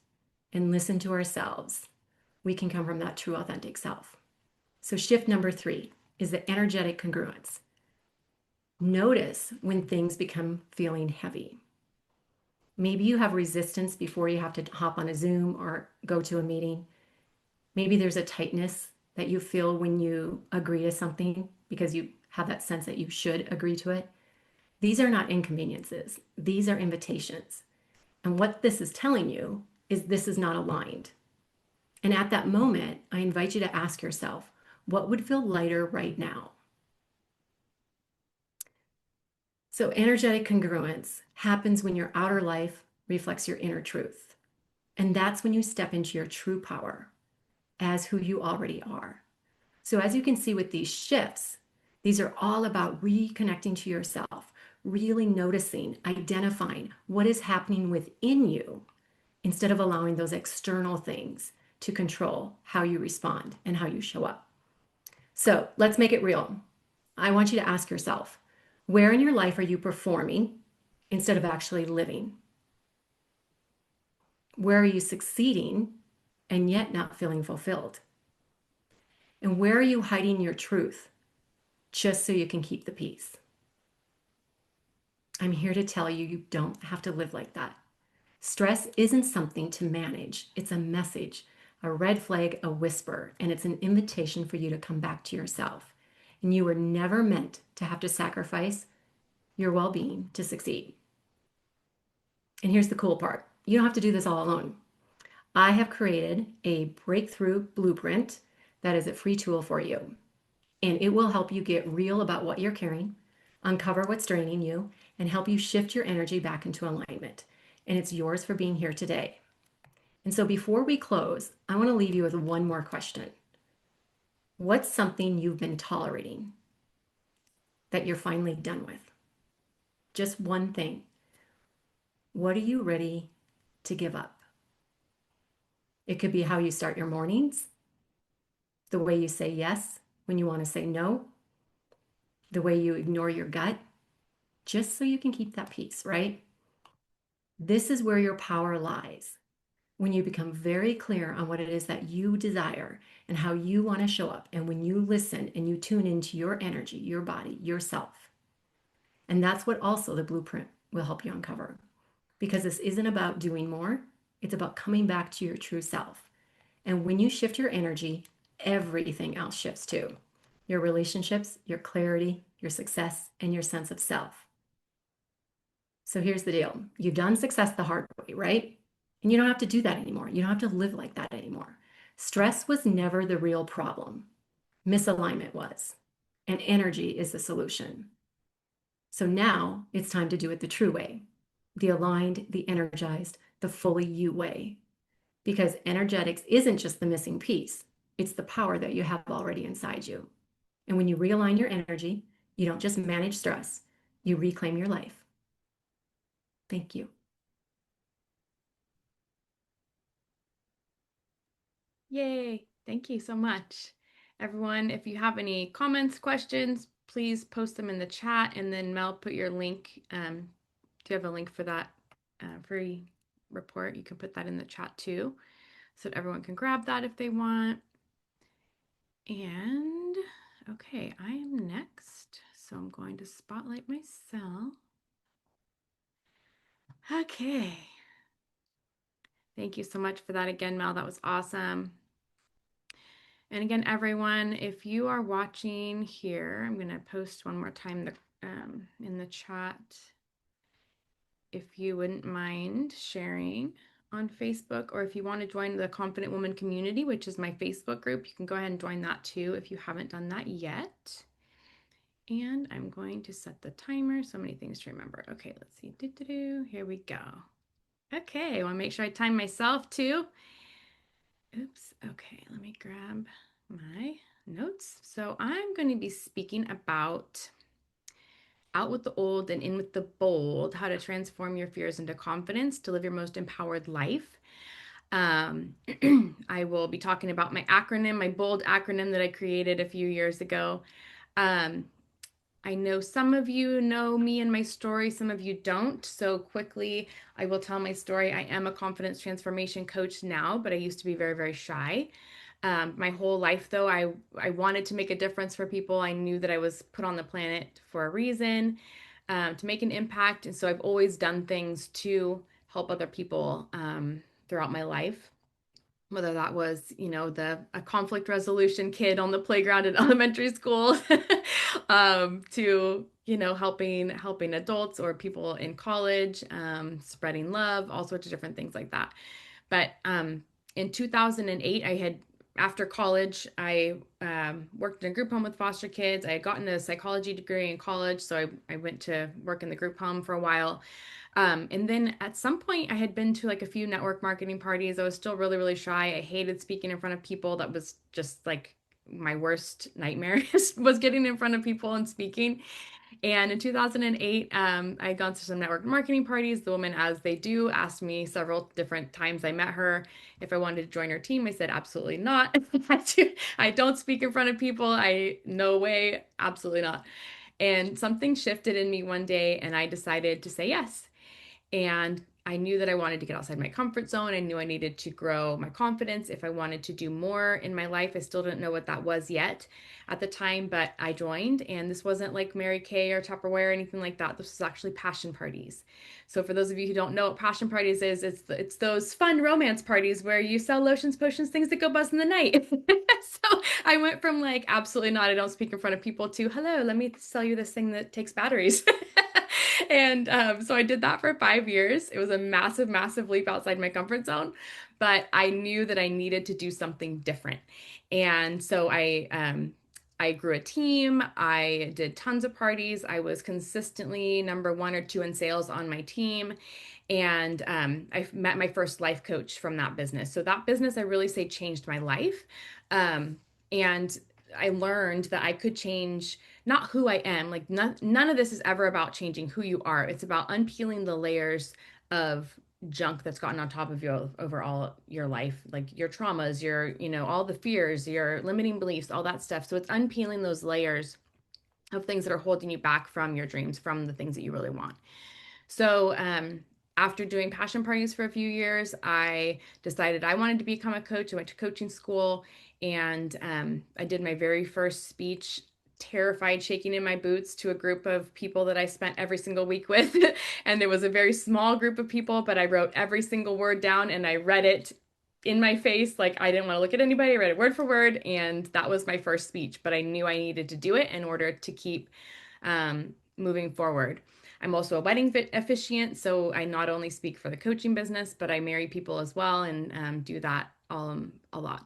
and listen to ourselves, we can come from that true, authentic self. So shift number 3 is the energetic congruence. Notice when things become feeling heavy. Maybe you have resistance before you have to hop on a Zoom or go to a meeting. Maybe there's a tightness that you feel when you agree to something because you have that sense that you should agree to it. These are not inconveniences. These are invitations. And what this is telling you is this is not aligned. And at that moment, I invite you to ask yourself, what would feel lighter right now? So energetic congruence happens when your outer life reflects your inner truth. And that's when you step into your true power as who you already are. So as you can see with these shifts, these are all about reconnecting to yourself, really noticing, identifying what is happening within you instead of allowing those external things to control how you respond and how you show up. So let's make it real. I want you to ask yourself, where in your life are you performing instead of actually living? Where are you succeeding and yet not feeling fulfilled? And where are you hiding your truth just so you can keep the peace? I'm here to tell you, you don't have to live like that. Stress isn't something to manage. It's a message, a red flag, a whisper, and it's an invitation for you to come back to yourself. And you were never meant to have to sacrifice your well-being to succeed. And here's the cool part. You don't have to do this all alone. I have created a breakthrough blueprint that is a free tool for you. And it will help you get real about what you're carrying, uncover what's draining you, and help you shift your energy back into alignment. And it's yours for being here today. And so before we close, I want to leave you with one more question. What's something you've been tolerating that you're finally done with? Just one thing. What are you ready to give up? It could be how you start your mornings, the way you say yes when you want to say no, the way you ignore your gut, just so you can keep that peace, right? This is where your power lies. When you become very clear on what it is that you desire and how you want to show up, and when you listen and you tune into your energy, your body, yourself. And that's what also the blueprint will help you uncover. Because this isn't about doing more, it's about coming back to your true self. And when you shift your energy, everything else shifts too. Your relationships, your clarity, your success, and your sense of self. So here's the deal. You've done success the hard way, right? And you don't have to do that anymore. You don't have to live like that anymore. Stress was never the real problem. Misalignment was. And energy is the solution. So now it's time to do it the true way. The aligned, the energized, the fully you way. Because energetics isn't just the missing piece. It's the power that you have already inside you. And when you realign your energy, you don't just manage stress, you reclaim your life. Thank you. Yay. Thank you so much. Everyone, if you have any comments, questions, please post them in the chat, and then Mel, put your link. Do you have a link for that free report? You can put that in the chat too, so that everyone can grab that if they want. And okay, I am next. So I'm going to spotlight myself. Okay. Thank you so much for that again, Mel. That was awesome. And again, everyone, if you are watching here, I'm going to post one more time in the chat. If you wouldn't mind sharing on Facebook, or if you want to join the Confident Woman community, which is my Facebook group, you can go ahead and join that too if you haven't done that yet. And I'm going to set the timer. So many things to remember. Okay, let's see. Here we go. Okay, I want to make sure I time myself too. Oops. Okay, let me grab my notes. So I'm going to be speaking about out with the old and in with the bold, how to transform your fears into confidence to live your most empowered life. Um, I will be talking about my acronym, my bold acronym that I created a few years ago. Um, I know some of you know me and my story, some of you don't. So quickly, I will tell my story. I am a confidence transformation coach now, but I used to be very, very shy. My whole life, though, I wanted to make a difference for people. I knew that I was put on the planet for a reason, to make an impact. And so I've always done things to help other people throughout my life, whether that was, a conflict resolution kid on the playground in elementary school, to, helping adults or people in college, spreading love, all sorts of different things like that. But in 2008, after college, I worked in a group home with foster kids. I had gotten a psychology degree in college, so I went to work in the group home for a while. And then at some point, I had been to like a few network marketing parties. I was still really, really shy. I hated speaking in front of people. That was just like my worst nightmare was getting in front of people and speaking. And in 2008, I had gone to some network marketing parties. The woman, as they do, asked me several different times I met her if I wanted to join her team. I said, absolutely not. I don't speak in front of people. No way, absolutely not. And something shifted in me one day, and I decided to say yes. And I knew that I wanted to get outside my comfort zone. I knew I needed to grow my confidence if I wanted to do more in my life. I still didn't know what that was yet at the time, but I joined. And this wasn't like Mary Kay or Tupperware or anything like that. This was actually passion parties. So for those of you who don't know what passion parties is, it's those fun romance parties where you sell lotions, potions, things that go buzz in the night. So I went from like, absolutely not, I don't speak in front of people, to, hello, let me sell you this thing that takes batteries. And so I did that for 5 years. It was a massive, massive leap outside my comfort zone, but I knew that I needed to do something different. And so I grew a team. I did tons of parties. I was consistently number one or two in sales on my team. And I met my first life coach from that business. So that business, I really say, changed my life. And I learned that I could change not who I am. Like none of this is ever about changing who you are. It's about unpeeling the layers of junk that's gotten on top of you over all your life, like your traumas, all the fears, your limiting beliefs, all that stuff. So it's unpeeling those layers of things that are holding you back from your dreams, from the things that you really want. So, after doing passion parties for a few years, I decided I wanted to become a coach. I went to coaching school, and I did my very first speech, terrified, shaking in my boots, to a group of people that I spent every single week with. And it was a very small group of people, but I wrote every single word down and I read it in my face. Like, I didn't want to look at anybody. I read it word for word, and that was my first speech. But I knew I needed to do it in order to keep moving forward. I'm also a wedding officiant, so I not only speak for the coaching business, but I marry people as well, and do that a lot.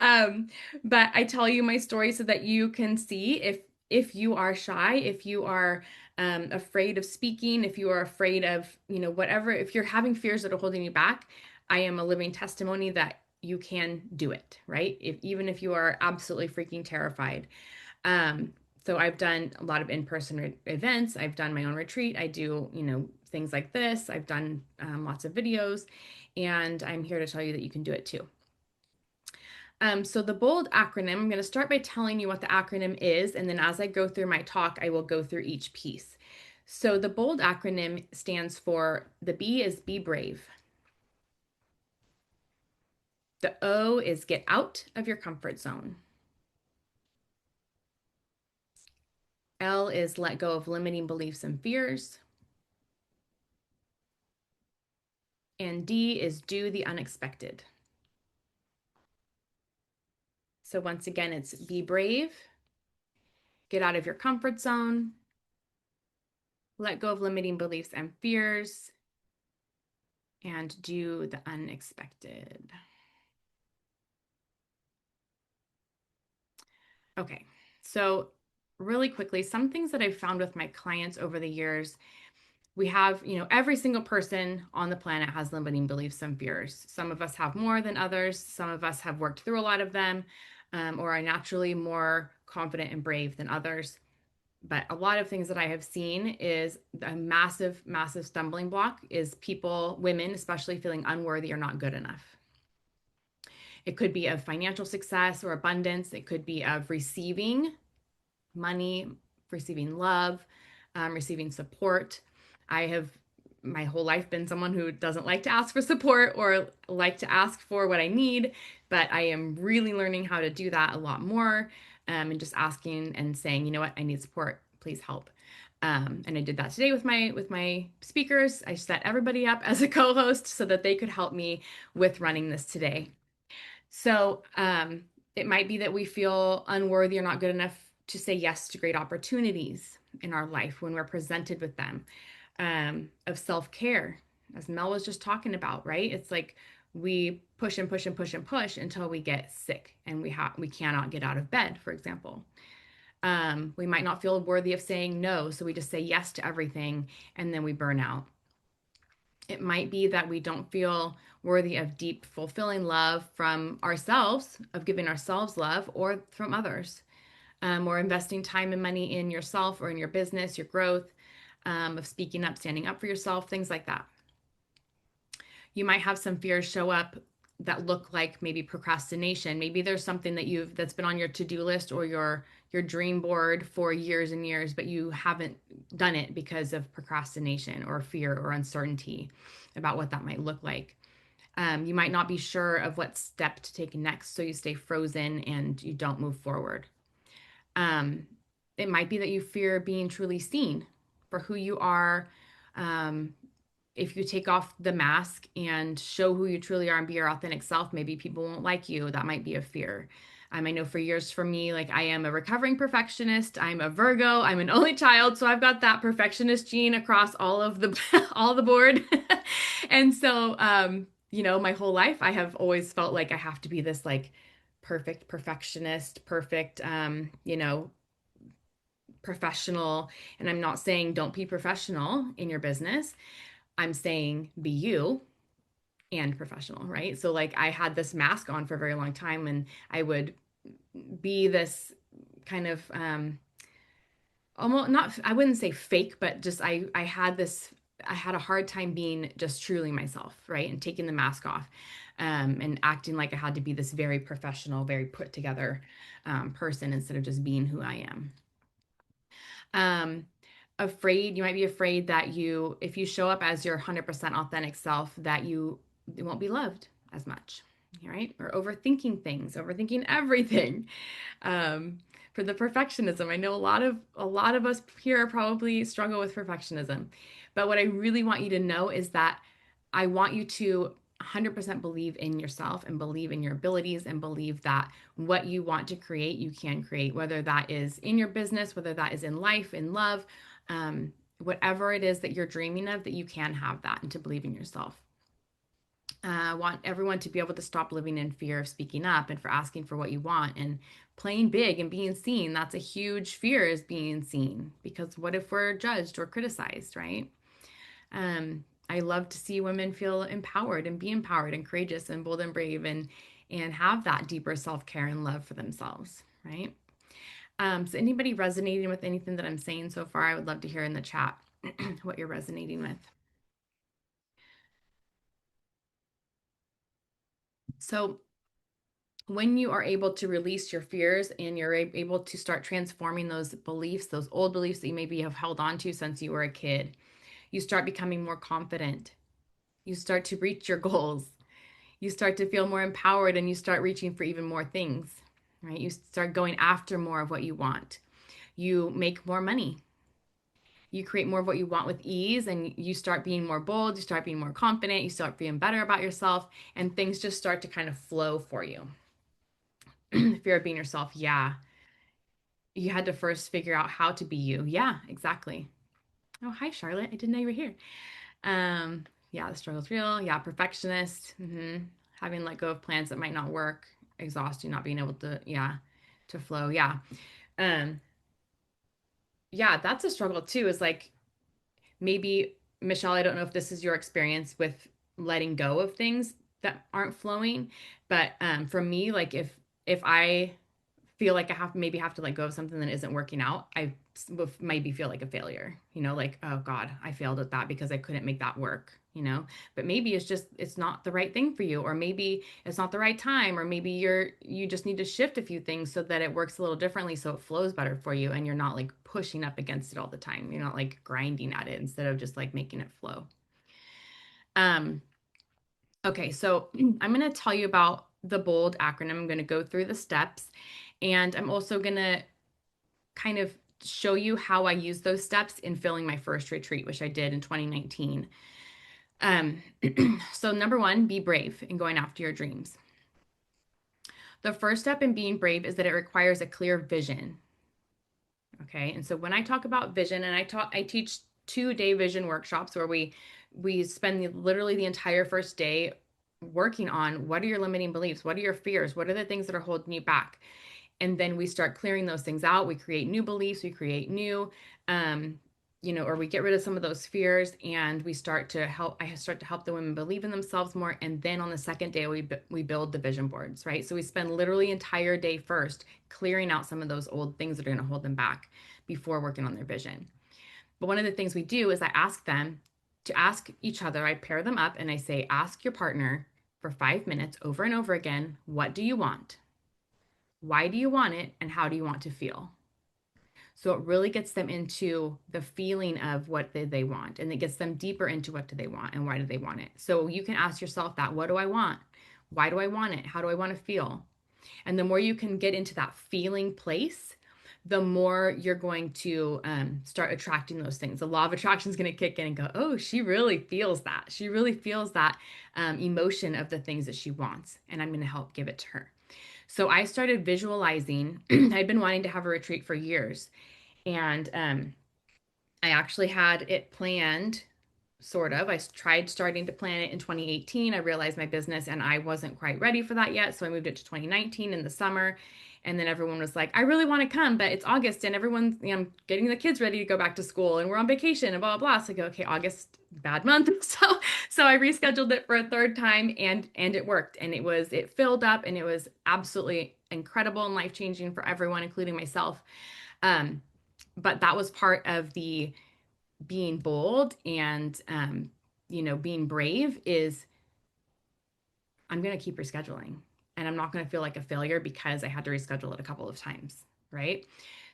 um, but I tell you my story so that you can see if you are shy, if you are afraid of speaking, if you are afraid of, whatever, if you're having fears that are holding you back, I am a living testimony that you can do it, right? Even if you are absolutely freaking terrified. So I've done a lot of in-person events. I've done my own retreat. I do, things like this. I've done lots of videos, and I'm here to tell you that you can do it too. So the BOLD acronym, I'm going to start by telling you what the acronym is, and then as I go through my talk, I will go through each piece. So the BOLD acronym stands for, the B is be brave. The O is get out of your comfort zone. L is let go of limiting beliefs and fears. And D is do the unexpected. So once again, it's be brave, get out of your comfort zone, let go of limiting beliefs and fears, and do the unexpected. Okay, so really quickly, some things that I've found with my clients over the years, we have, every single person on the planet has limiting beliefs and fears. Some of us have more than others. Some of us have worked through a lot of them, or are naturally more confident and brave than others. But a lot of things that I have seen is a massive, massive stumbling block is people, women especially, feeling unworthy or not good enough. It could be of financial success or abundance. It could be of receiving money, receiving love, receiving support. I have my whole life been someone who doesn't like to ask for support or like to ask for what I need, but I am really learning how to do that a lot more, and just asking and saying, you know what, I need support, please help. And I did that today with my speakers. I set everybody up as a co-host so that they could help me with running this today. So it might be that we feel unworthy or not good enough to say yes to great opportunities in our life when we're presented with them, of self-care, as Mel was just talking about, right? It's like we push and push and push and push until we get sick and we cannot get out of bed, for example. We might not feel worthy of saying no, so we just say yes to everything and then we burn out. It might be that we don't feel worthy of deep, fulfilling love from ourselves, of giving ourselves love, or from others, or investing time and money in yourself or in your business, your growth, of speaking up, standing up for yourself, things like that. You might have some fears show up that look like maybe procrastination. Maybe there's something that's been on your to-do list or your dream board for years and years, but you haven't done it because of procrastination or fear or uncertainty about what that might look like. You might not be sure of what step to take next, so you stay frozen and you don't move forward. It might be that you fear being truly seen for who you are. If you take off the mask and show who you truly are and be your authentic self, maybe people won't like you. That might be a fear. I know for years for me, like I am a recovering perfectionist. I'm a Virgo. I'm an only child, so I've got that perfectionist gene across all of the all the board. And so, my whole life I have always felt like I have to be this like perfect perfectionist, perfect, professional. And I'm not saying don't be professional in your business. I'm saying be you and professional, right? So like I had this mask on for a very long time and I would be this kind of almost not, I wouldn't say fake, but just I had this, I had a hard time being just truly myself, right? And taking the mask off, and acting like I had to be this very professional, very put together person instead of just being who I am. You might be afraid that if you show up as your 100% authentic self, that you won't be loved as much, right? Or overthinking everything. For the perfectionism, I know a lot of us here probably struggle with perfectionism, but what I really want you to know is that I want you to 100% believe in yourself and believe in your abilities and believe that what you want to create, you can create, whether that is in your business, whether that is in life, in love, whatever it is that you're dreaming of, that you can have that and to believe in yourself. I want everyone to be able to stop living in fear of speaking up and for asking for what you want and playing big and being seen. That's a huge fear, is being seen, because what if we're judged or criticized, right? I love to see women feel empowered and be empowered and courageous and bold and brave and have that deeper self-care and love for themselves, right? So anybody resonating with anything that I'm saying so far, I would love to hear in the chat what you're resonating with. So when you are able to release your fears and you're able to start transforming those beliefs, those old beliefs that you maybe have held on to since you were a kid, you start becoming more confident. You start to reach your goals. You start to feel more empowered and you start reaching for even more things, right? You start going after more of what you want. You make more money. You create more of what you want with ease and you start being more bold. You start being more confident. You start feeling better about yourself and things just start to kind of flow for you. Fear of being yourself. Yeah. You had to first figure out how to be you. Yeah, exactly. Oh, hi, Charlotte. I didn't know you were here. Yeah, the struggle's real. Yeah, perfectionist. Having let go of plans that might not work, exhausting, not being able to, to flow. Yeah. yeah, that's a struggle too, is like maybe, Michelle, I don't know if this is your experience with letting go of things that aren't flowing, but for me, like if I feel like I have to let go of something that isn't working out, I maybe feel like a failure, like, oh God, I failed at that because I couldn't make that work. But maybe it's not the right thing for you, or maybe it's not the right time, or maybe you just need to shift a few things so that it works a little differently so it flows better for you and you're not like pushing up against it all the time. You're not like grinding at it instead of just like making it flow. Um, okay, so I'm going to tell you about the BOLD acronym. I'm going to go through the steps, and I'm also going to kind of show you how I use those steps in filling my first retreat, which I did in 2019. Um, so number one, be brave in going after your dreams. The first step in being brave is that it requires a clear vision. Okay. And so when I talk about vision, and I teach 2-day vision workshops where we spend literally the entire first day working on what are your limiting beliefs, what are your fears, what are the things that are holding you back, and then we start clearing those things out. We create new beliefs, we create new, um, or we get rid of some of those fears, and I start to help the women believe in themselves more. And then on the second day, we build the vision boards, right? So we spend literally entire day first clearing out some of those old things that are going to hold them back before working on their vision. But one of the things we do is I ask them to ask each other. I pair them up and I say, ask your partner for 5 minutes over and over again, what do you want? Why do you want it? And how do you want to feel? So it really gets them into the feeling of what they want, and it gets them deeper into what do they want and why do they want it. So you can ask yourself that, what do I want? Why do I want it? How do I want to feel? And the more you can get into that feeling place, the more you're going to start attracting those things. The law of attraction is going to kick in and go, oh, she really feels that. She really feels that emotion of the things that she wants, and I'm going to help give it to her. So I started visualizing. I'd been wanting to have a retreat for years. And I actually had it planned, sort of. I tried starting to plan it in 2018. I realized my business and I wasn't quite ready for that yet. So I moved it to 2019 in the summer. And then everyone was like, I really want to come, but it's August and everyone's, getting the kids ready to go back to school and we're on vacation and blah, blah, blah. So I go, okay, August, bad month. So I rescheduled it for a third time, and it worked. And it filled up, and it was absolutely incredible and life-changing for everyone, including myself. But that was part of the being bold and, being brave is I'm going to keep rescheduling, and I'm not going to feel like a failure because I had to reschedule it a couple of times. Right.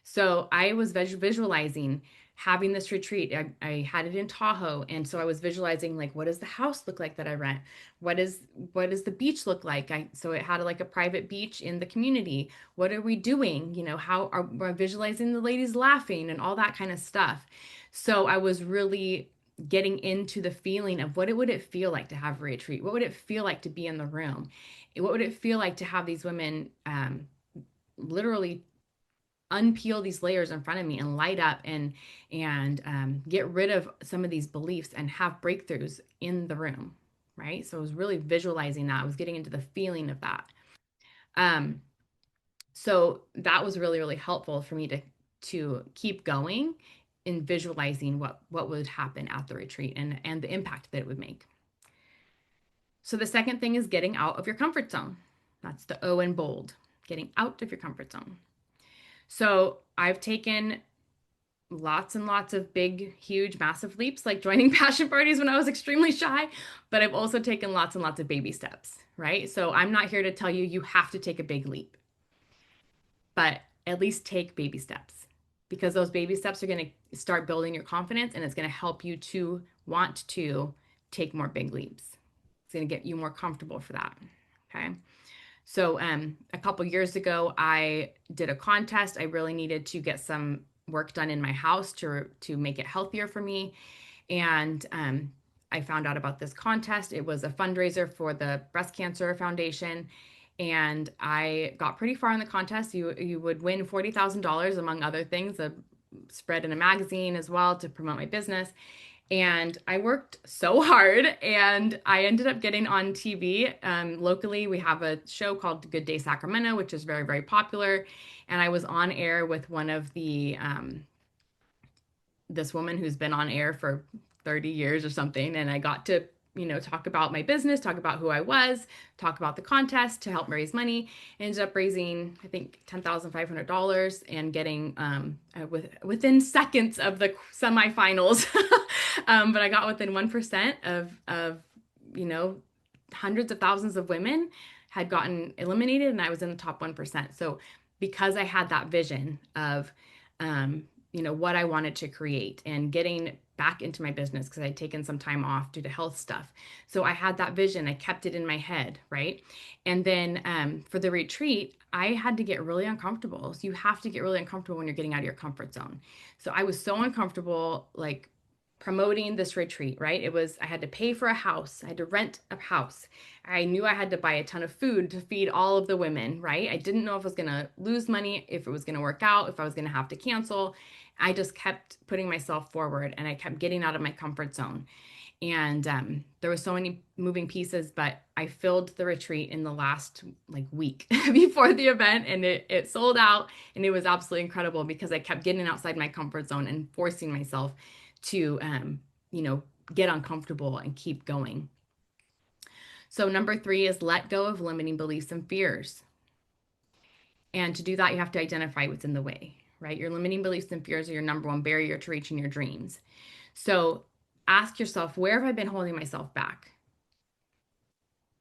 So I was visualizing having this retreat. I had it in Tahoe. And so I was visualizing, like, what does the house look like that I rent? What does the beach look like? So it had like a private beach in the community. What are we doing? How are we visualizing the ladies laughing and all that kind of stuff. So I was really getting into the feeling of what would it feel like to have a retreat? What would it feel like to be in the room? What would it feel like to have these women literally unpeel these layers in front of me and light up and get rid of some of these beliefs and have breakthroughs in the room, right? So I was really visualizing that. I was getting into the feeling of that. So that was really, really helpful for me to keep going in visualizing what would happen at the retreat and the impact that it would make. So the second thing is getting out of your comfort zone. That's the O in bold, getting out of your comfort zone. So I've taken lots and lots of big, huge, massive leaps, like joining passion parties when I was extremely shy, but I've also taken lots and lots of baby steps, right? So I'm not here to tell you you have to take a big leap, but at least take baby steps, because those baby steps are going to start building your confidence, and it's going to help you to want to take more big leaps. It's going to get you more comfortable for that. Okay. So a couple years ago, I did a contest. I really needed to get some work done in my house to make it healthier for me. And I found out about this contest. It was a fundraiser for the Breast Cancer Foundation. And I got pretty far in the contest. You would win $40,000, among other things, a spread in a magazine as well to promote my business. And I worked so hard, and I ended up getting on TV. Locally, we have a show called Good Day Sacramento, which is very, very popular. And I was on air with one of the this woman who's been on air for 30 years or something. And I got to, talk about my business, talk about who I was, talk about the contest to help raise money. Ended up raising, I think, $10,500 and getting within seconds of the semifinals. But I got within 1% of, hundreds of thousands of women had gotten eliminated, and I was in the top 1%. So because I had that vision of, what I wanted to create and getting back into my business because I'd taken some time off due to health stuff. So I had that vision. I kept it in my head, right? And then for the retreat, I had to get really uncomfortable. So you have to get really uncomfortable when you're getting out of your comfort zone. So I was so uncomfortable, like promoting this retreat, right? I had to pay for a house. I had to rent a house. I knew I had to buy a ton of food to feed all of the women, right? I didn't know if I was going to lose money, if it was going to work out, if I was going to have to cancel. I just kept putting myself forward and I kept getting out of my comfort zone. And there were so many moving pieces, but I filled the retreat in the last week before the event, and it sold out, and it was absolutely incredible because I kept getting outside my comfort zone and forcing myself to, get uncomfortable and keep going. So number 3 is let go of limiting beliefs and fears. And to do that, you have to identify what's in the way, right? Your limiting beliefs and fears are your number one barrier to reaching your dreams. So ask yourself, where have I been holding myself back?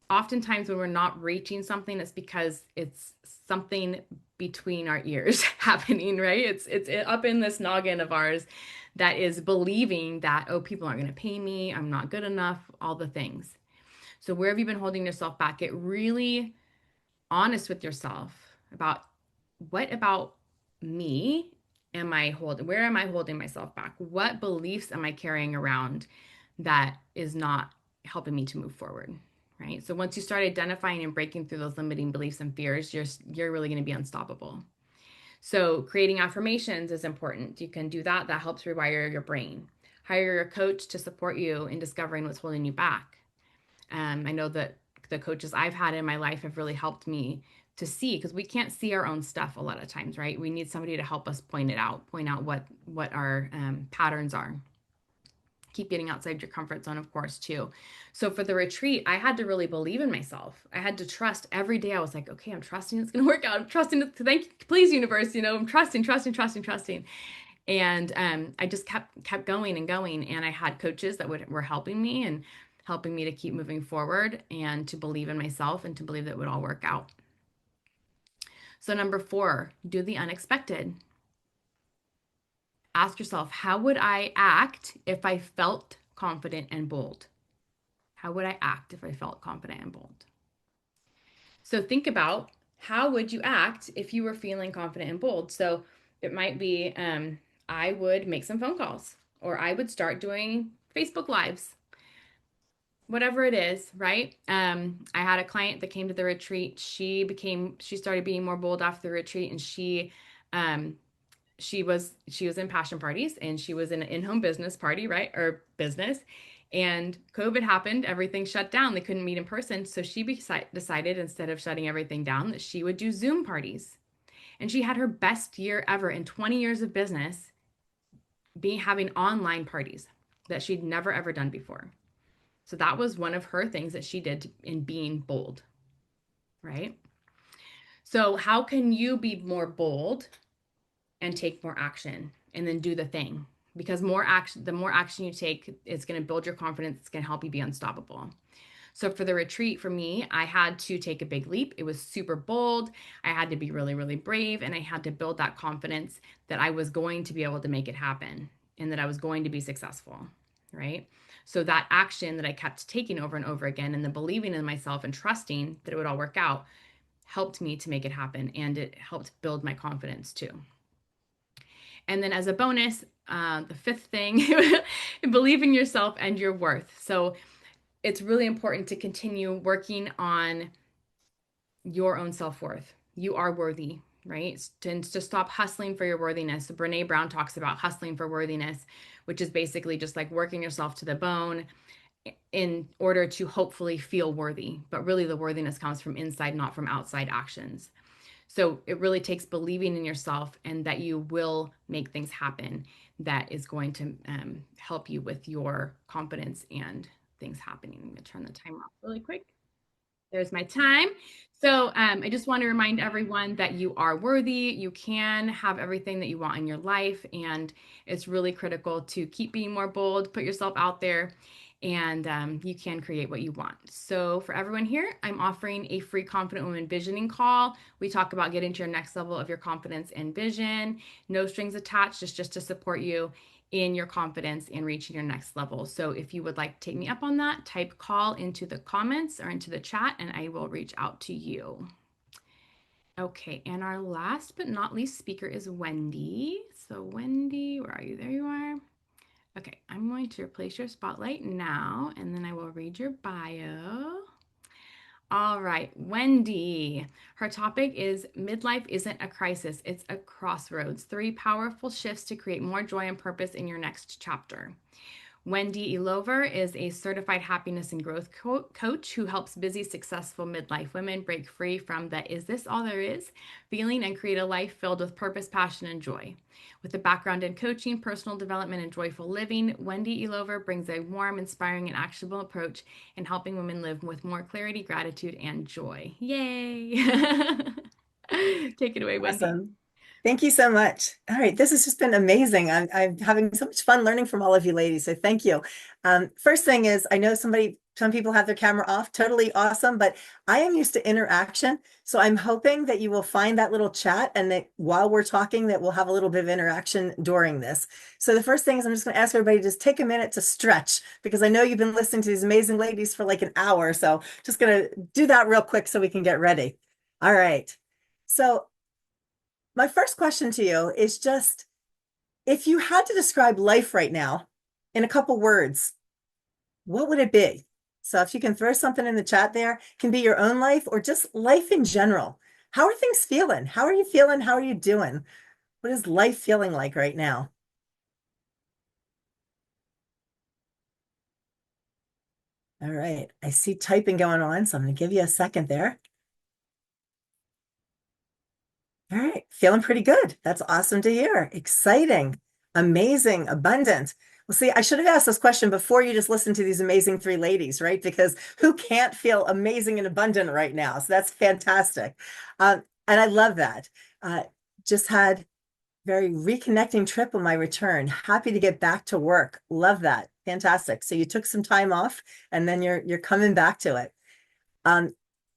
Oftentimes when we're not reaching something, it's because it's something between our ears happening, right? It's up in this noggin of ours that is believing that, oh, people aren't going to pay me, I'm not good enough, all the things. So where have you been holding yourself back? Get really honest with yourself about what about me where am I holding myself back? What beliefs am I carrying around that is not helping me to move forward, right? So once you start identifying and breaking through those limiting beliefs and fears, you're really going to be unstoppable. So creating affirmations is important. You can do that. That helps rewire your brain. Hire a coach to support you in discovering what's holding you back. I know that the coaches I've had in my life have really helped me to see, because we can't see our own stuff a lot of times, right? We need somebody to help us point out what our patterns are. Keep getting outside your comfort zone, of course, too. So for the retreat, I had to really believe in myself. I had to trust every day. I was like, okay, I'm trusting it's going to work out. I'm trusting it. Thank you, please, universe. I'm trusting. And I just kept going and going. And I had coaches that were helping me and helping me to keep moving forward and to believe in myself and to believe that it would all work out. So number 4, do the unexpected. Ask yourself, how would I act if I felt confident and bold? How would I act if I felt confident and bold? So think about, how would you act if you were feeling confident and bold? So it might be, I would make some phone calls, or I would start doing Facebook Lives, whatever it is, right? I had a client that came to the retreat. She started being more bold after the retreat, and she was in passion parties, and she was in an in-home business party, right? Or business. And COVID happened, everything shut down. They couldn't meet in person. So she decided, instead of shutting everything down, that she would do Zoom parties. And she had her best year ever in 20 years of business, having online parties that she'd never ever done before. So that was one of her things that she did in being bold, right? So how can you be more bold and take more action and then do the thing? Because the more action you take, it's going to build your confidence. It's going to help you be unstoppable. So for the retreat, for me, I had to take a big leap. It was super bold. I had to be really, really brave. And I had to build that confidence that I was going to be able to make it happen and that I was going to be successful, right? So that action that I kept taking over and over again, and the believing in myself and trusting that it would all work out, helped me to make it happen. And it helped build my confidence too. And then as a bonus, the 5th thing, believe in yourself and your worth. So it's really important to continue working on your own self-worth. You are worthy, right? And to stop hustling for your worthiness. So Brene Brown talks about hustling for worthiness, which is basically just like working yourself to the bone in order to hopefully feel worthy. But really the worthiness comes from inside, not from outside actions. So it really takes believing in yourself and that you will make things happen, that is going to help you with your confidence and things happening. I'm going to turn the timer off really quick. There's my time. So I just want to remind everyone that you are worthy. You can have everything that you want in your life. And it's really critical to keep being more bold, put yourself out there, and you can create what you want. So for everyone here, I'm offering a free Confident Woman Visioning call. We talk about getting to your next level of your confidence and vision. No strings attached, just to support you in your confidence and reaching your next level. So if you would like to take me up on that, type call into the comments or into the chat and I will reach out to you. Okay, and our last but not least speaker is Wendy. So Wendy, where are you? There you are. Okay, I'm going to replace your spotlight now and then I will read your bio. All right, Wendy. Her topic is Midlife Isn't a Crisis, It's a Crossroads. 3 powerful shifts to create more joy and purpose in your next chapter. Wendy Elover is a certified happiness and growth coach who helps busy, successful midlife women break free from the "is this all there is" feeling and create a life filled with purpose, passion, and joy. With a background in coaching, personal development, and joyful living, Wendy Elover brings a warm, inspiring, and actionable approach in helping women live with more clarity, gratitude, and joy. Yay! Take it away, Wendy. Awesome. Thank you so much. All right, this has just been amazing. I'm having so much fun learning from all of you ladies, so thank you. First thing is, I know some people have their camera off, totally awesome, but I am used to interaction, so I'm hoping that you will find that little chat and that while we're talking that we'll have a little bit of interaction during this. So the first thing is I'm just going to ask everybody to just take a minute to stretch because I know you've been listening to these amazing ladies for like an hour, so just going to do that real quick so we can get ready. All right. So my first question to you is just, if you had to describe life right now in a couple words, what would it be? So if you can throw something in the chat there, it can be your own life or just life in general. How are things feeling? How are you feeling? How are you doing? What is life feeling like right now? All right, I see typing going on, so I'm going to give you a second there. All right, feeling pretty good. That's awesome to hear. Exciting, amazing, abundant. Well, see, I should have asked this question before you just listened to these amazing 3 ladies, right? Because who can't feel amazing and abundant right now? So that's fantastic. And I love that. Just had very reconnecting trip on my return. Happy to get back to work. Love that. Fantastic. So you took some time off and then you're coming back to it.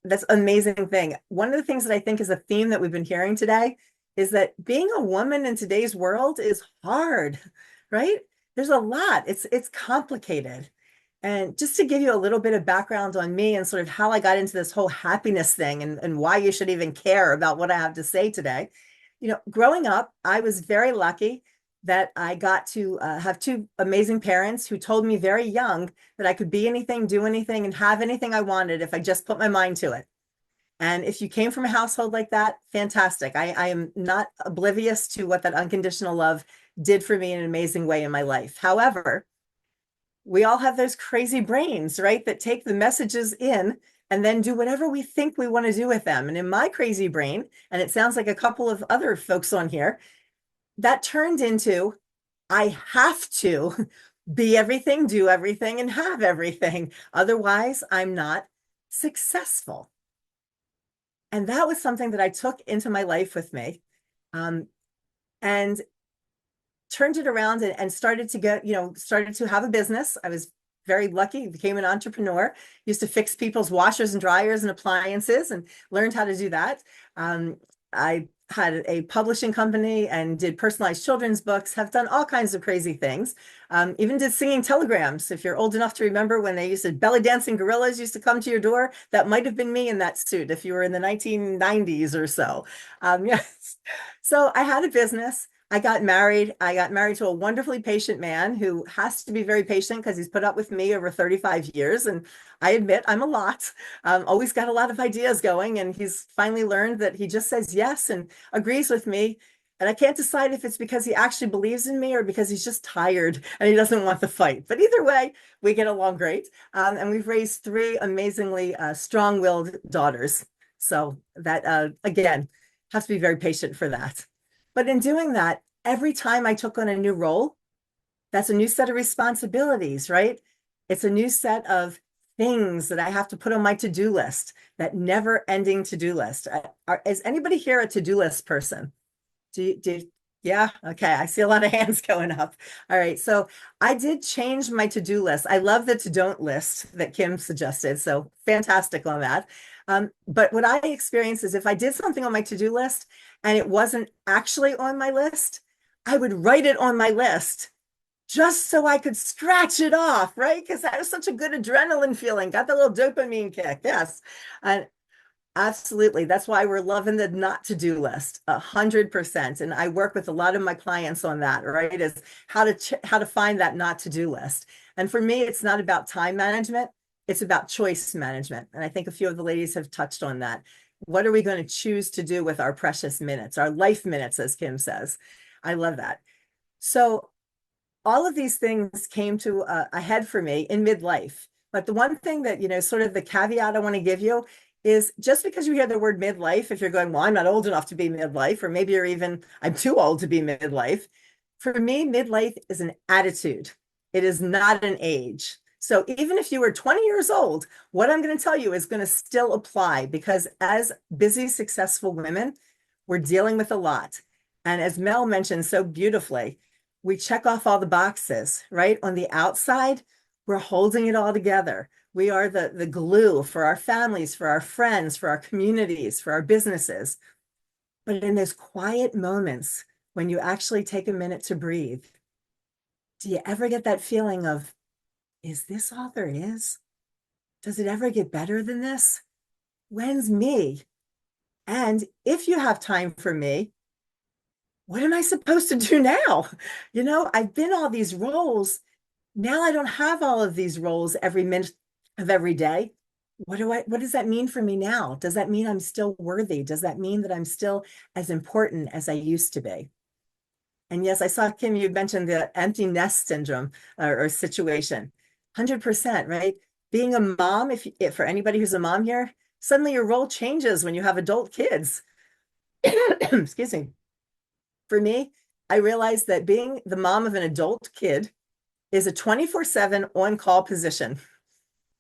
That's an amazing thing. One of the things that I think is a theme that we've been hearing today is that being a woman in today's world is hard, right? There's a lot. It's complicated. And just to give you a little bit of background on me and sort of how I got into this whole happiness thing and why you should even care about what I have to say today. You know, growing up, I was very lucky that I got to have 2 amazing parents who told me very young that I could be anything, do anything, and have anything I wanted if I just put my mind to it. And if you came from a household like that, fantastic. I am not oblivious to what that unconditional love did for me in an amazing way in my life. However, we all have those crazy brains, right, that take the messages in and then do whatever we think we want to do with them. And in my crazy brain, and it sounds like a couple of other folks on here, that turned into, I have to be everything, do everything, and have everything. Otherwise, I'm not successful. And that was something that I took into my life with me and turned it around and started to started to have a business. I was very lucky, became an entrepreneur, used to fix people's washers and dryers and appliances and learned how to do that. I had a publishing company and did personalized children's books, have done all kinds of crazy things. Even did singing telegrams. If you're old enough to remember when they used to, belly dancing gorillas used to come to your door, that might have been me in that suit if you were in the 1990s or so. Yes. So I had a business. I got married. I got married to a wonderfully patient man who has to be very patient because he's put up with me over 35 years. And I admit I'm a lot. Always got a lot of ideas going. And he's finally learned that he just says yes and agrees with me. And I can't decide if it's because he actually believes in me or because he's just tired and he doesn't want the fight. But either way, we get along great. And we've raised 3 amazingly strong-willed daughters. So that, again, have to be very patient for that. But in doing that, every time I took on a new role, that's a new set of responsibilities, right? It's a new set of things that I have to put on my to-do list, that never-ending to-do list. Is anybody here a to-do list person? Yeah, okay. I see a lot of hands going up. All right. So I did change my to-do list. I love the to-don't list that Kim suggested. So fantastic on that. But what I experienced is if I did something on my to-do list and it wasn't actually on my list, I would write it on my list just so I could scratch it off, right? Because that was such a good adrenaline feeling. Got the little dopamine kick. Yes. And absolutely. That's why we're loving the not to do list 100%. And I work with a lot of my clients on that, right? Is how to find that not to do list. And for me, it's not about time management. It's about choice management. And I think a few of the ladies have touched on that. What are we going to choose to do with our precious minutes, our life minutes, as Kim says? I love that. So all of these things came to a head for me in midlife. But the one thing that, sort of the caveat I want to give you is just because you hear the word midlife, if you're going, well, I'm not old enough to be midlife, or maybe you're even, I'm too old to be midlife. For me, midlife is an attitude. It is not an age. So even if you were 20 years old, what I'm going to tell you is going to still apply, because as busy, successful women, we're dealing with a lot. And as Mel mentioned so beautifully, we check off all the boxes, right? On the outside, we're holding it all together. We are the glue for our families, for our friends, for our communities, for our businesses. But in those quiet moments, when you actually take a minute to breathe, do you ever get that feeling of, is this all there is? Does it ever get better than this? When's me? And if you have time for me, what am I supposed to do now? I've been all these roles. Now I don't have all of these roles every minute of every day. What does that mean for me now? Does that mean I'm still worthy? Does that mean that I'm still as important as I used to be? And yes, I saw, Kim, you mentioned the empty nest syndrome or situation. 100%, right? Being a mom, if for anybody who's a mom here, suddenly your role changes when you have adult kids. Excuse me. For me, I realized that being the mom of an adult kid is a 24/7 on-call position.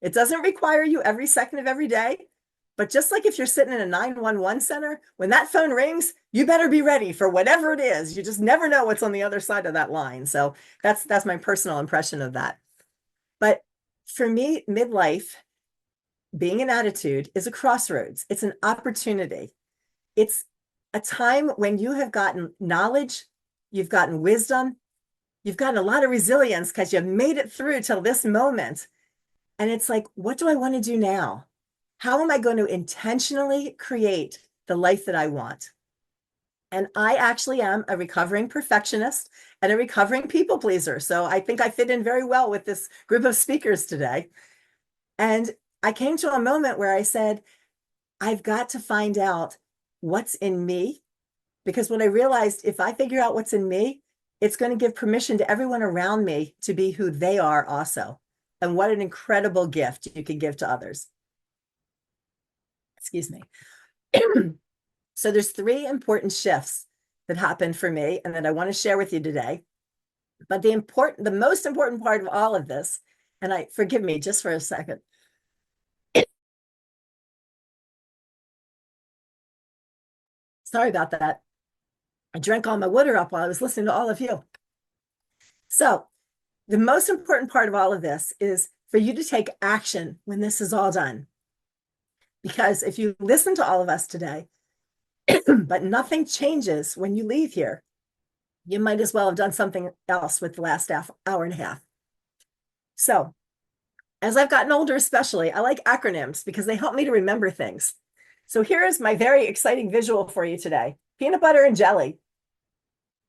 It doesn't require you every second of every day, but just like if you're sitting in a 911 center, when that phone rings, you better be ready for whatever it is. You just never know what's on the other side of that line. So that's my personal impression of that. But for me, midlife, being an attitude, is a crossroads. It's an opportunity. It's a time when you have gotten knowledge, you've gotten wisdom, you've gotten a lot of resilience because you've made it through till this moment. And it's like, what do I want to do now? How am I going to intentionally create the life that I want? And I actually am a recovering perfectionist and a recovering people pleaser. So I think I fit in very well with this group of speakers today. And I came to a moment where I said, I've got to find out what's in me, because what I realized, if I figure out what's in me, it's going to give permission to everyone around me to be who they are also. And what an incredible gift you can give to others. Excuse me. So there's 3 important shifts that happened for me and that I want to share with you today. But the most important part of all of this, and forgive me just for a second. Sorry about that. I drank all my water up while I was listening to all of you. So the most important part of all of this is for you to take action when this is all done. Because if you listen to all of us today, but nothing changes when you leave here, you might as well have done something else with the last hour and a half. So as I've gotten older, especially, I like acronyms because they help me to remember things. So here is my very exciting visual for you today. Peanut butter and jelly.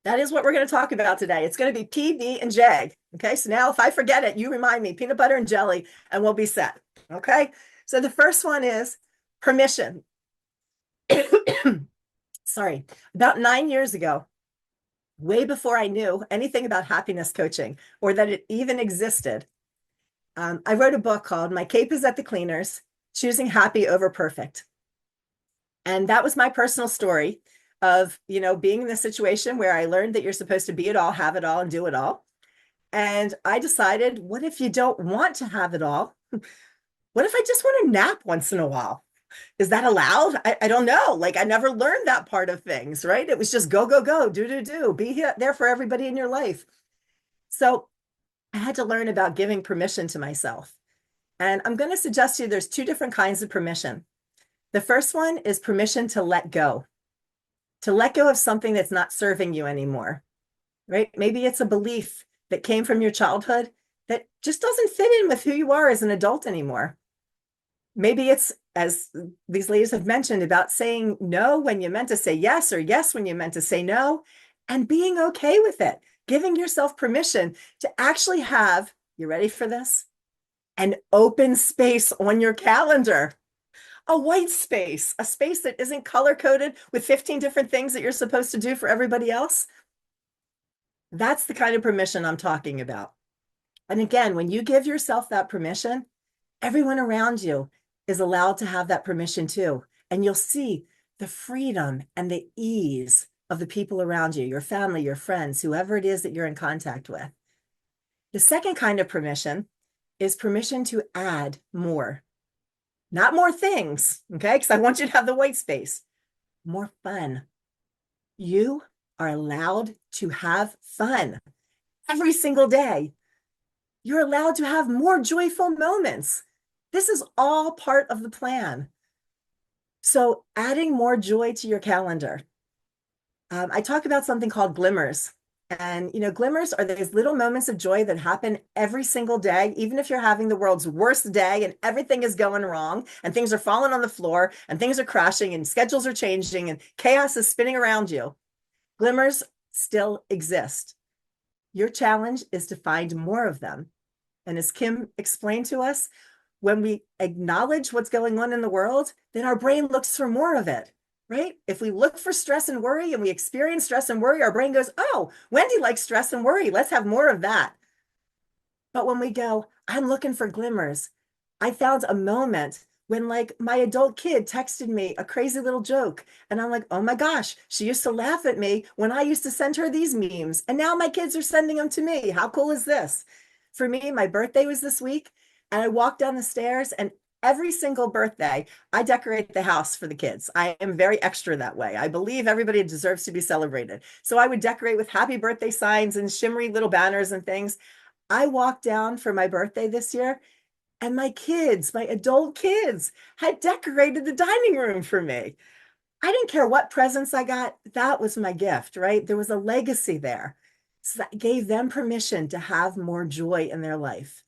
That is what we're going to talk about today. It's going to be P, B, and J. Okay, so now if I forget it, you remind me, peanut butter and jelly, and we'll be set. Okay, so the first one is permission. Sorry, about 9 years ago, way before I knew anything about happiness coaching or that it even existed, I wrote a book called My Cape is at the Cleaners, Choosing Happy Over Perfect. And that was my personal story of, being in this situation where I learned that you're supposed to be it all, have it all, and do it all. And I decided, what if you don't want to have it all? What if I just want to nap once in a while? Is that allowed? I don't know. Like, I never learned that part of things, right? It was just go, go, go, do, do, do, be here, there for everybody in your life. So I had to learn about giving permission to myself. And I'm going to suggest to you there's two different kinds of permission. The first one is permission to let go of something that's not serving you anymore, right? Maybe it's a belief that came from your childhood that just doesn't fit in with who you are as an adult anymore. Maybe it's, as these ladies have mentioned, about saying no when you meant to say yes, or yes when you meant to say no, and being okay with it, giving yourself permission to actually have, you ready for this? An open space on your calendar, a white space, a space that isn't color coded with 15 different things that you're supposed to do for everybody else. That's the kind of permission I'm talking about. And again, when you give yourself that permission, everyone around you is allowed to have that permission too. And you'll see the freedom and the ease of the people around you, your family, your friends, whoever it is that you're in contact with. The second kind of permission is permission to add more. Not more things, okay? Because I want you to have the white space. More fun. You are allowed to have fun every single day. You're allowed to have more joyful moments. This is all part of the plan. So adding more joy to your calendar. I talk about something called glimmers. And, glimmers are these little moments of joy that happen every single day, even if you're having the world's worst day and everything is going wrong and things are falling on the floor and things are crashing and schedules are changing and chaos is spinning around you. Glimmers still exist. Your challenge is to find more of them. And as Kim explained to us, when we acknowledge what's going on in the world, then our brain looks for more of it, right? If we look for stress and worry and we experience stress and worry, our brain goes, oh, Wendy likes stress and worry. Let's have more of that. But when we go, I'm looking for glimmers. I found a moment when, like, my adult kid texted me a crazy little joke. And I'm like, oh my gosh, she used to laugh at me when I used to send her these memes. And now my kids are sending them to me. How cool is this? For me, my birthday was this week. And I walked down the stairs, and every single birthday, I decorate the house for the kids. I am very extra that way. I believe everybody deserves to be celebrated. So I would decorate with happy birthday signs and shimmery little banners and things. I walked down for my birthday this year, and my kids, my adult kids, had decorated the dining room for me. I didn't care what presents I got. That was my gift, right? There was a legacy there. So that gave them permission to have more joy in their life.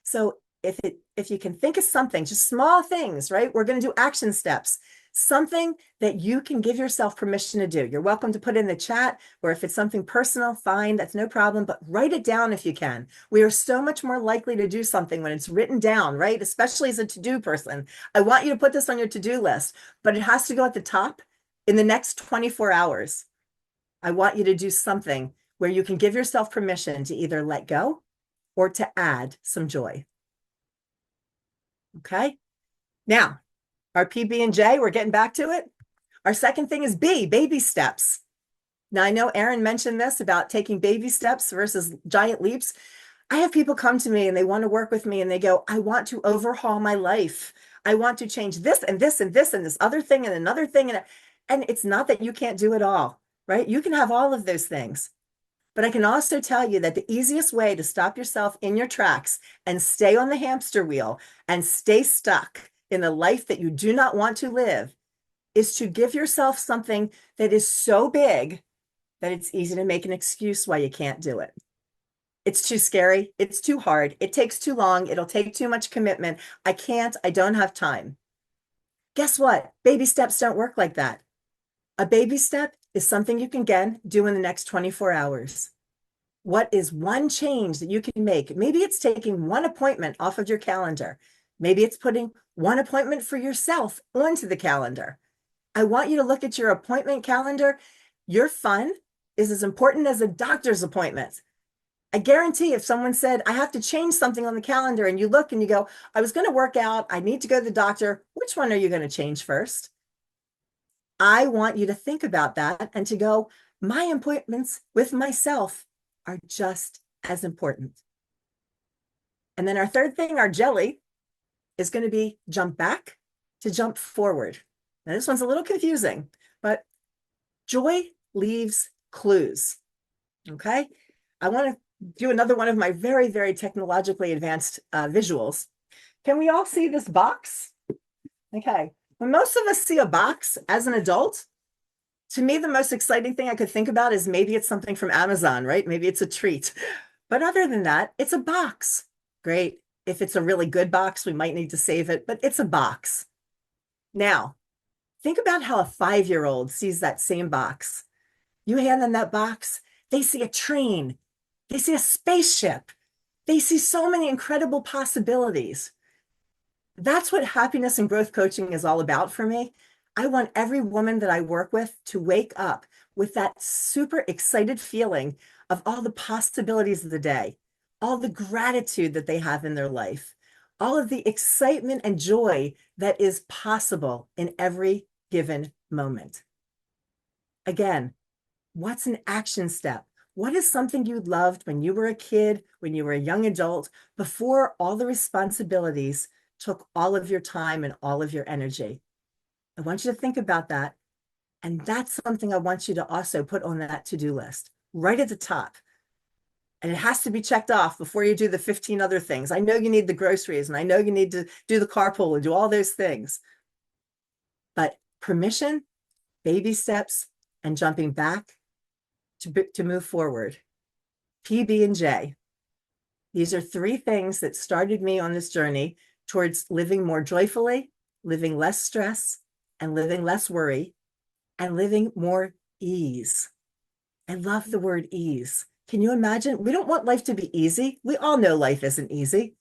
So if you can think of something, just small things, right? We're going to do action steps, something that you can give yourself permission to do. You're welcome to put in the chat, or if it's something personal, fine, that's no problem, but write it down if you can. We are so much more likely to do something when it's written down, right? Especially as a to-do person. I want you to put this on your to-do list, but it has to go at the top in the next 24 hours. I want you to do something where you can give yourself permission to either let go or to add some joy. Okay. Now, our PB and J, we're getting back to it. Our second thing is B, baby steps. Now, I know Erin mentioned this about taking baby steps versus giant leaps. I have people come to me and they want to work with me and they go, I want to overhaul my life. I want to change this and this and this and this other thing and another thing. And it's not that you can't do it all, right? You can have all of those things. But I can also tell you that the easiest way to stop yourself in your tracks and stay on the hamster wheel and stay stuck in the life that you do not want to live is to give yourself something that is so big that it's easy to make an excuse why you can't do it. It's too scary. It's too hard. It takes too long. It'll take too much commitment. I can't. I don't have time. Guess what? Baby steps don't work like that. A baby step is something you can, again, do in the next 24 hours. What is one change that you can make? Maybe it's taking one appointment off of your calendar. Maybe it's putting one appointment for yourself onto the calendar. I want you to look at your appointment calendar. Your fun is as important as a doctor's appointment. I guarantee if someone said, I have to change something on the calendar, and you look and you go, I was going to work out, I need to go to the doctor, which one are you going to change first? I want you to think about that and to go, my appointments with myself are just as important. And then our third thing, our jelly, is going to be jump back to jump forward. Now, this one's a little confusing, but joy leaves clues. Okay. I want to do another one of my very, very technologically advanced visuals. Can we all see this box? Okay. When most of us see a box as an adult, to me, the most exciting thing I could think about is maybe it's something from Amazon, right? Maybe it's a treat. But other than that, it's a box. Great. If it's a really good box, we might need to save it, but it's a box. Now, think about how a 5-year-old sees that same box. You hand them that box, they see a train, they see a spaceship, they see so many incredible possibilities. That's what happiness and growth coaching is all about for me. I want every woman that I work with to wake up with that super excited feeling of all the possibilities of the day, all the gratitude that they have in their life, all of the excitement and joy that is possible in every given moment. Again, what's an action step? What is something you loved when you were a kid, when you were a young adult, before all the responsibilities took all of your time and all of your energy? I want you to think about that. And that's something I want you to also put on that to-do list right at the top. And it has to be checked off before you do the 15 other things. I know you need the groceries and I know you need to do the carpool and do all those things. But permission, baby steps, and jumping back to move forward. PB and J. These are 3 things that started me on this journey towards living more joyfully, living less stress, and living less worry, and living more ease. I love the word ease. Can you imagine? We don't want life to be easy. We all know life isn't easy.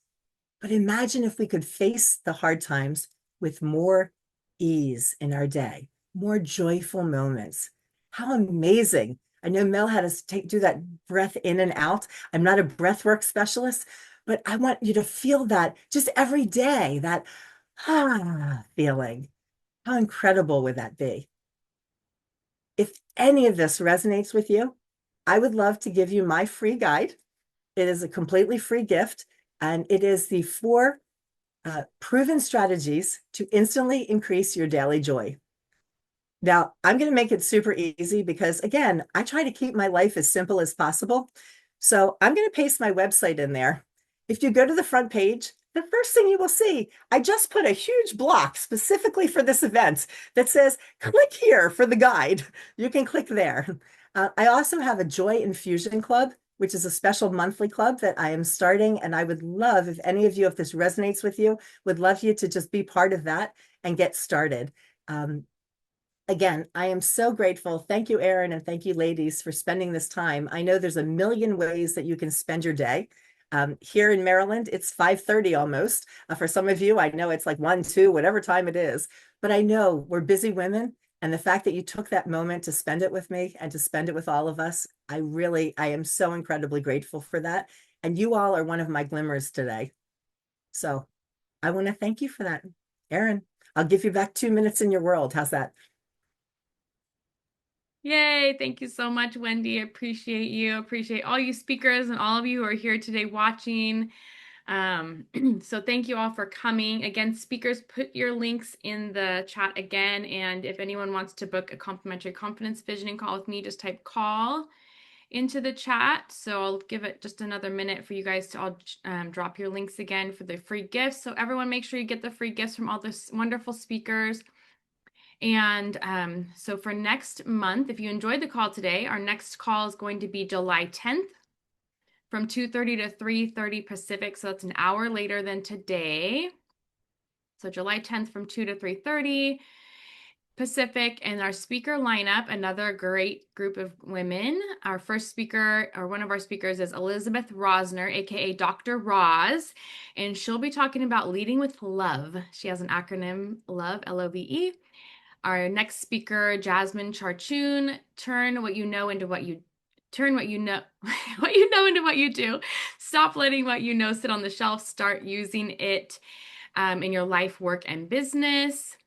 But imagine if we could face the hard times with more ease in our day, more joyful moments. How amazing. I know Mel had us do that breath in and out. I'm not a breath work specialist, but I want you to feel that just every day, that feeling. How incredible would that be? If any of this resonates with you, I would love to give you my free guide. It is a completely free gift, and it is the 4 proven strategies to instantly increase your daily joy. Now, I'm going to make it super easy because, again, I try to keep my life as simple as possible. So I'm going to paste my website in there. If you go to the front page, the first thing you will see, I just put a huge block specifically for this event that says, click here for the guide. You can click there. I also have a Joy Infusion Club, which is a special monthly club that I am starting. And I would love, if any of you, if this resonates with you, would love you to just be part of that and get started. Again, I am so grateful. Thank you, Erin, and thank you, ladies, for spending this time. I know there's a million ways that you can spend your day. Here in Maryland, it's 5:30 almost. For some of you, I know it's like 1, 2, whatever time it is. But I know we're busy women. And the fact that you took that moment to spend it with me and to spend it with all of us, I am so incredibly grateful for that. And you all are one of my glimmers today. So I want to thank you for that. Erin, I'll give you back 2 minutes in your world. How's that? Yay. Thank you so much, Wendy. I appreciate you. Appreciate all you speakers and all of you who are here today watching. So thank you all for coming. Again, speakers, put your links in the chat again. And if anyone wants to book a complimentary confidence visioning call with me, just type call into the chat. So I'll give it just another minute for you guys to all drop your links again for the free gifts. So everyone, make sure you get the free gifts from all the wonderful speakers. And so for next month, if you enjoyed the call today, our next call is going to be July 10th from 2:30 to 3:30 Pacific. So that's an hour later than today. So July 10th from 2 to 3:30 Pacific. And our speaker lineup, another great group of women. Our first speaker, or one of our speakers, is Elizabeth Rosner, aka Dr. Roz, and she'll be talking about leading with love. She has an acronym, LOVE, L-O-V-E. Our next speaker, Jasmine Charchoon, turn what you know into what you into what you do. Stop letting what you know sit on the shelf. Start using it in your life, work, and business.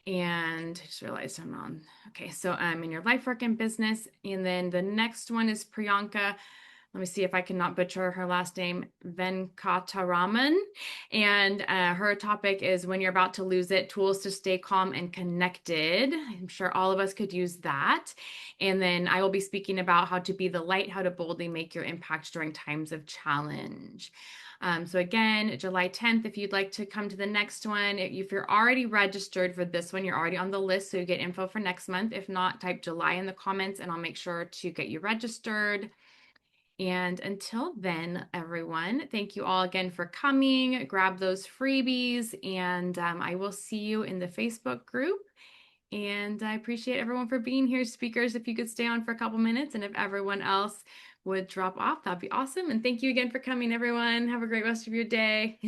And I just realized I'm on. Okay, so I'm in your life, work, and business. And then the next one is Priyanka. Let me see if I cannot butcher her last name, Venkataraman. And her topic is when you're about to lose it, tools to stay calm and connected. I'm sure all of us could use that. And then I will be speaking about how to be the light, how to boldly make your impact during times of challenge. So again, July 10th, if you'd like to come to the next one, if you're already registered for this one, you're already on the list, so you get info for next month. If not, type July in the comments and I'll make sure to get you registered. And until then, everyone, thank you all again for coming. Grab those freebies, and I will see you in the Facebook group. And I appreciate everyone for being here. Speakers, if you could stay on for a couple minutes, and if everyone else would drop off, that'd be awesome. And thank you again for coming, everyone. Have a great rest of your day.